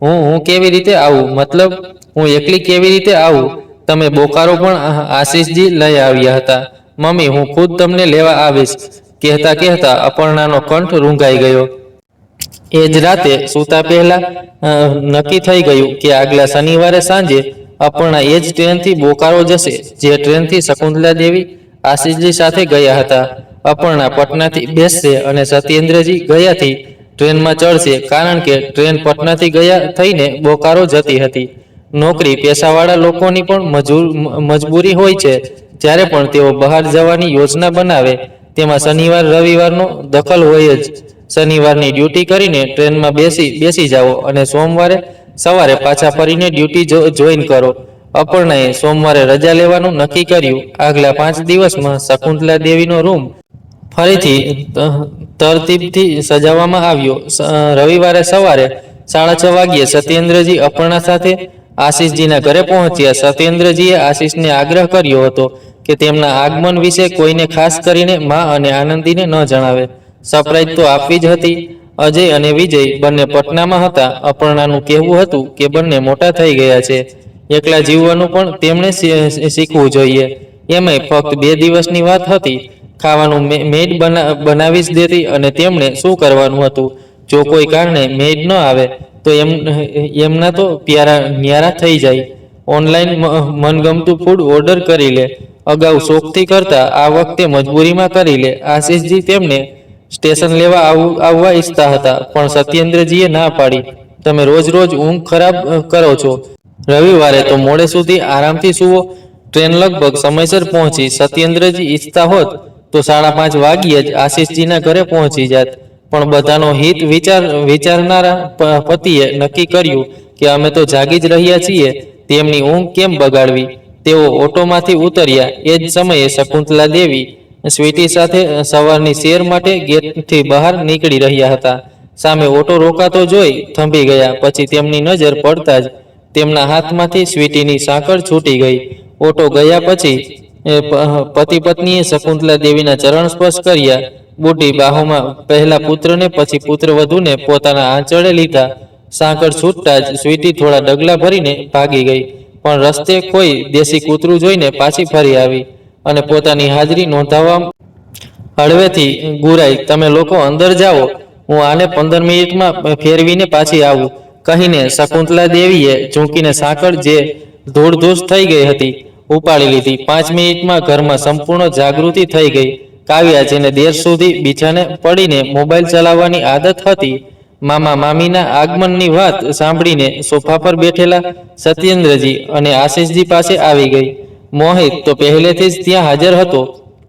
હું કેવી રીતે આવું? મતલબ હું એકલી કેવી રીતે આવું? તમે બોકારો પણ આશીષજી લઈ આવ્યા હતા. મમ્મી, હું ખુદ તમને લેવા આવીશ. કહેતા કહેતા અપર્ણાનો કંઠ રૂંધાઈ ગયો. એ જ રાતે સૂતા પહેલા નક્કી થઈ ગયું કે આગલા શનિવારે સાંજે અપર્ણા એ જ ટ્રેનથી બોકારો જશે જે ટ્રેનથી શકુંતલા દેવી આશીષજી સાથે ગયા હતા. અપર્ણા પટનાથી બેસશે અને સત્યેન્દ્રજી ગયાથી ટ્રેનમાં ચડશે, કારણ કે ટ્રેન પટનાથી ગયા થઈને બોકારો જતી હતી. નોકરી પેશાવાળા લોકોની પણ મજબૂરી હોય છે. જ્યારે પણ તેઓ બહાર જવાની યોજના બનાવે, તેમાં શનિવાર રવિવારનો દખલ હોય જ. શનિવારની ડ્યુટી કરીને ટ્રેનમાં બેસી જાઓ અને સોમવારે સવારે પાછા ફરીને ડ્યુટી જોઈન કરો. અપર્ણાએ સોમવારે રજા લેવાનું નક્કી કર્યું. આગલા 5 દિવસમાં શકુંતલા દેવીનો રૂમ ફરીથી તરતીબથી સજાવવામાં આવ્યો. રવિવારે સવારે 6:30 વાગ્યે સત્યેન્દ્રજી અપર્ણા સાથે આશીષજીના ઘરે પહોંચ્યા. સત્યેન્દ્રજીએ આશીષને આગ્રહ કર્યો હતો કે તેમના આગમન વિશે કોઈને, ખાસ કરીને મા અને આનંદીને ન જણાવે. સરપ્રાઈઝ તો આપવી જ હતી. અજય અને વિજય બંને પટનામાં હતા. અપર્ણાનું કહેવું હતું કે બંને મોટા થઈ ગયા છે, એકલા જીવવાનું પણ તેમણે શીખવું જોઈએ. એમાંય ફક્ત 2 દિવસની વાત હતી. ખાવાનું મેઇડ બનાવી જ દેતી અને તેમણે શું કરવાનું હતું? જો કોઈ કારણે મેઇડ ન આવે તો એમના તો પ્યારા ન્યારા થઈ જાય. ઓનલાઈન મનગમતું ફૂડ ઓર્ડર કરી લે. અગાઉ શોખથી કરતા, આ વખતે મજબૂરીમાં કરી લે. આશીષજી તેમને સ્ટેશન લેવા આવવા ઈચ્છતા હતા, પણ સત્યેન્દ્રજીએ ના પાડી. તમે રોજ ઊંઘ ખરાબ કરો છો. રવિવારે તો મોડે સુધી આરામથી સૂવો. ટ્રેન લગભગ સમયસર પહોંચી. સત્યેન્દ્રજી ઈચ્છતા હોત તો 5:30 વાગ્યે જ આશીષજીના ઘરે પહોંચી જાત. પણ બધાનો હિત વિચારનારા પતિએ નક્કી કર્યું કે અમે તો જાગી જ રહ્યા છીએ, તેમની ઊંઘ કેમ બગાડવી. તેઓ ઓટોમાંથી ઉતર્યા. એ જ સમયે શકુંતલા દેવી સ્વીટી સાથે સવારની સેર માટે ગેટથી બહાર નીકળી રહ્યા હતા. સામે ઓટો રોકાતો જોઈ થંભી ગયા. પછી તેમની નજર પડતા જ તેમના હાથમાંથી સ્વીટીની સાંકળ છૂટી ગઈ. ઓટો ગયા પછી પતિ પત્નીએ શકુંતલા દેવીના ચરણ સ્પર્શ કર્યા. બુઢી બાહોમાં પહેલા પુત્રને, પછી પુત્રવધૂને પોતાના આંચળે લીધા. સાંકળ છૂટતા જ સ્વીટી થોડા ડગલા ભરીને ભાગી ગઈ, પણ રસ્તે કોઈ દેશી કૂતરું જોઈને પાછી ફરી આવી અને પોતાની હાજરી નોંધાવવા હળવેથી ગુરાઈ, તમે લોકો અંદર જાઓ, હું આને 15 મિનિટમાં ફેરવીને પાછી આવું, કહીને શકુંતલા દેવીએ ઝૂંકીને સાંકળ, જે ધૂળધૂસ થઈ ગઈ હતી, ઉપાડી લીધી. 5 મિનિટમાં ઘરમાં સંપૂર્ણ જાગૃતિ થઈ ગઈ. કાવ્યા, જેને દેર સુધી બિછાને પડીને મોબાઈલ ચલાવવાની આદત હતી, મામા મામીના આગમનની વાત સાંભળીને સોફા પર બેઠેલા સત્યેન્દ્રજી અને આશીષજી પાસે આવી ગઈ. મોહિત તો પહેલેથી જ ત્યાં હાજર હતો.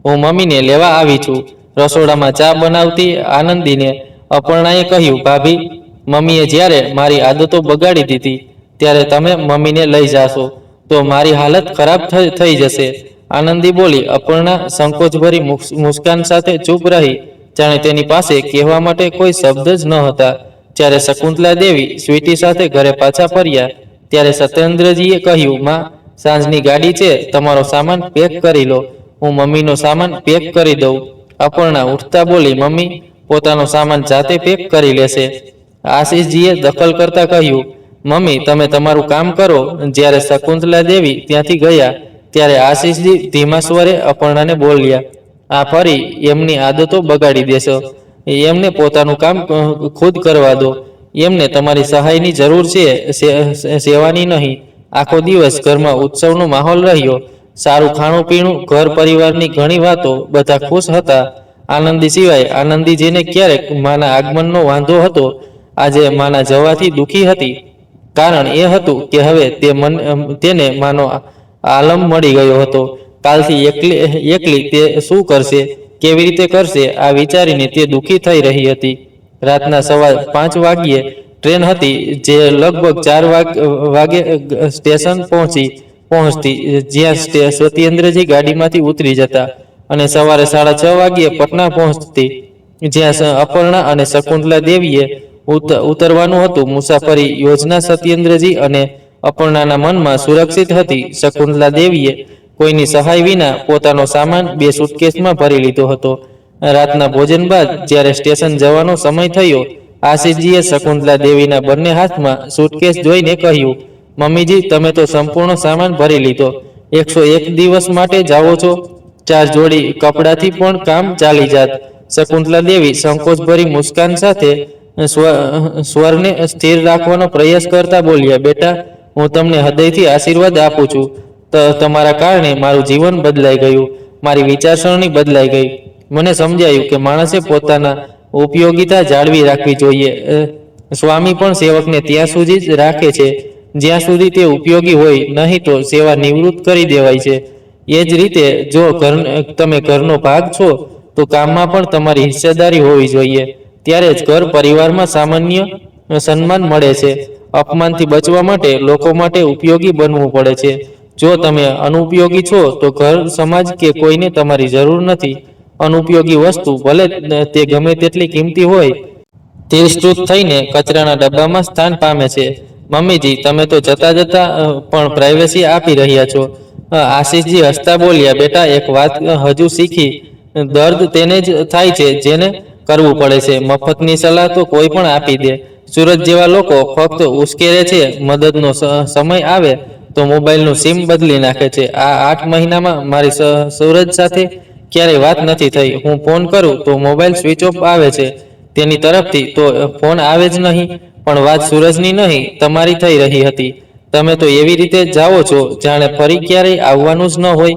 હું મમ્મીને લેવા આવી છું. રસોડામાં ચા બનાવતી આનંદીને અપર્ણાએ કહ્યું, ભાભી, મમ્મીએ જ્યારે મારી આદતો બગાડી દીધી, ત્યારે તમે મમ્મીને લઈ જાશો તો મારી હાલત ખરાબ થઈ જશે. આનંદી બોલી. અપર્ણા સંકોચભરી મુસ્કાન સાથે ચૂપ રહી, જાણે તેની પાસે કહેવા માટે કોઈ શબ્દ જ ન હતા. જ્યારે શકુંતલા દેવી સ્વીટી સાથે ઘરે પાછા ફર્યા, ત્યારે સત્યેન્દ્રજીએ કહ્યું, માં, સાંજની ગાડી છે, તમારો સામાન પેક કરી લો, હું મમ્મીનો સામાન પેક કરી દઉં. અપર્ણા ઉઠતા બોલી, મમ્મી પોતાનો સામાન જાતે પેક કરી લેશે. આશીષજીએ દખલ કરતા કહ્યું, મમ્મી, તમે તમારું કામ કરો. જ્યારે શકુંતલા દેવી ત્યાંથી ગયા, ત્યારે આશીષજી ધીમા સ્વરે અપર્ણાને બોલ્યા, આ ફરી એમની આદતો બગાડી દેશો. એમને પોતાનું કામ ખુદ કરવા દો. એમને તમારી સહાયની જરૂર છે, સેવાની નહીં. આખો દિવસ ઘરમાં ઉત્સવનો માહોલ રહ્યો. સારું ખાણું પીણું, ઘર પરિવારની ઘણી વાતો, બધા ખુશ હતા. આનંદી સિવાય. આનંદી, જેને ક્યારેક માના આગમનનો વાંધો હતો, આજે માના જવાથી દુઃખી હતી. કારણ એ હતું કે હવે તેને માનો આલમ મળી ગયો હતો. કાલથી એકલી તે શું કરશે, કેવી રીતે કરશે, આ વિચારીને તે દુઃખી થઈ રહી હતી. રાતના 5:15 વાગ્યે ટ્રેન હતી, જે લગભગ 4 વાગે સ્ટેશન પહોંચતી, જ્યાં સત્યેન્દ્રજી ગાડીમાંથી ઉતરી જતા, અને સવારે 6:30 વાગ્યે પટના પહોંચતી, જ્યાં અપર્ણા અને શકુંતલા દેવીએ ઉતરવાનું હતું. મુસાફરી યોજના સત્યેન્દ્રજી અને અપર્ણાના મનમાં સુરક્ષિત હતી. શકુંતલા દેવીએ કોઈની સહાય વિના પોતાનો સામાન 2 સુટકેસમાં ભરી લીધો હતો. રાતના ભોજન બાદ જ્યારે સ્ટેશન જવાનો સમય થયો, આશીષજીએ શકુંતલા દેવીના બંને હાથમાં સુટકેસ જોઈને કહ્યું, મમ્મીજી, તમે તો સંપૂર્ણ સામાન ભરી લીધો. 101 દિવસ માટે જાઓ છો. 4 જોડી કપડાથી પણ કામ ચાલી જાત. શકુંતલા દેવી સંકોચભરી મુસ્કાન સાથે સ્વરને સ્થિર રાખવાનો પ્રયાસ કરતા બોલ્યા, બેટા, હું તમને હૃદયથી આશીર્વાદ આપું છું. તમારા કારણે મારું જીવન બદલાઈ ગયું, મારી વિચારસરણી બદલાઈ ગઈ. મને સમજાયું કે માણસે પોતાના ઉપયોગિતા જાળવી રાખવી જોઈએ. સ્વામી પણ સેવકને ત્યાં સુધી જ રાખે છે જ્યાં સુધી તે ઉપયોગી હોય, નહીં તો સેવા નિવૃત્ત કરી દેવાય છે. એ જ રીતે જો તમે ઘરનો ભાગ છો તો કામમાં પણ તમારી હિસ્સેદારી હોવી જોઈએ. ત્યારે જ ઘર પરિવારમાં સામાન્ય સન્માન મળે છે. અપમાનથી બચવા માટે લોકો માટે ઉપયોગી બનવું પડે છે. જો તમે અનુપયોગી છો તો ઘર, સમાજ કે કોઈને તમારી જરૂર નથી. અનુપયોગી વસ્તુ ભલે તે ગમે તેટલી કિંમતી હોય, તિરસ્કૃત થઈને કચરાના ડબ્બામાં સ્થાન પામે છે. મમ્મીજી, તમે તો જતા જતા પણ પ્રાઇવસી આપી રહ્યા છો. આશીષજી હસતા બોલ્યા, બેટા, એક વાત હજુ શીખી. દર્દ તેને જ થાય છે જેને કરવું પડે છે. મફતની સલાહ તો કોઈ પણ આપી દે. સુરજ જેવા લોકો ફક્ત ઉશ્કેરે છે. મદદનો સમય આવે તો મોબાઈલનું સિમ બદલી નાખે છે. આ 8 મહિનામાં મારી સુરજ સાથે ક્યારેય વાત નથી થઈ. હું ફોન કરું તો મોબાઈલ સ્વિચ ઓફ આવે છે તેની તરફથી. તો ફોન આવે જ નહીં. પણ વાત સૂરજની નહીં, તમારી થઈ રહી હતી. તમે તો એવી રીતે જાઓ છો જાણે ફરી ક્યારેય આવવાનું જ ન હોય.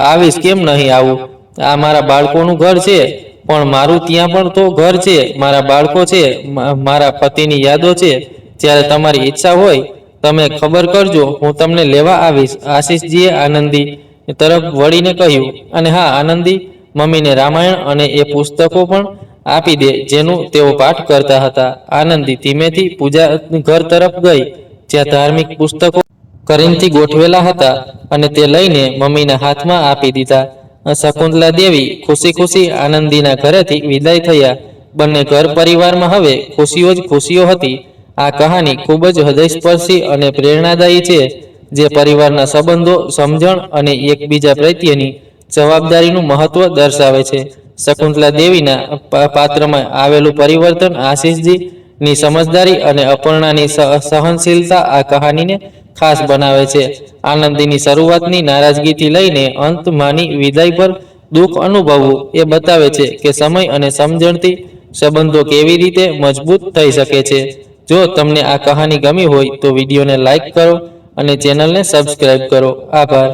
આવીશ કેમ નહીં આવું? આ મારા બાળકોનું ઘર છે, પણ મારું ત્યાં પણ તો ઘર છે. મારા બાળકો છે, મારા પતિની યાદો છે. જ્યારે તમારી ઈચ્છા હોય તમે ખબર કરજો, હું તમને લેવા આવીશ. આશીષજીએ આનંદી તરફ વળીને કહ્યું. અને હા આનંદી, મમ્મીને રામાયણ અને એ પુસ્તકો પણ આપી દે જેનું તેઓ પાઠ કરતા હતા. આનંદી ધીમેથી પૂજા ઘર તરફ ગઈ જ્યાં ધાર્મિક પુસ્તકો કરીમથી ગોઠવેલા હતા અને તે લઈને મમ્મીના હાથમાં આપી દીધા. શકુંતલા દેવી ખુશી ખુશી આનંદીના ઘરેથી વિદાય થયા. બંને ઘર પરિવારમાં હવે ખુશીઓ જ ખુશીઓ હતી. આ કહાની ખૂબ જ હૃદયસ્પર્શી અને પ્રેરણાદાયી છે, જે પરિવારના સંબંધો, સમજણ અને એકબીજા પ્રત્યેની જવાબદારીનું મહત્વ દર્શાવે છે. શકુંતલા દેવીના પાત્રમાં આવેલું પરિવર્તન, આશીષજી ની સમજદારી અને અપર્ણાની સહનશીલતા આ કહાનીને ખાસ બનાવે છે. આનંદીની શરૂઆતની નારાજગીથી લઈને અંત માની વિદાય પર દુઃખ અનુભવવું એ બતાવે છે કે સમય અને સમજણથી સંબંધો કેવી રીતે મજબૂત થઈ શકે છે. જો તમને આ કહાની ગમી હોય તો વિડીયોને લાઈક કરો અને ચેનલને સબસ્ક્રાઇબ કરો. આભાર.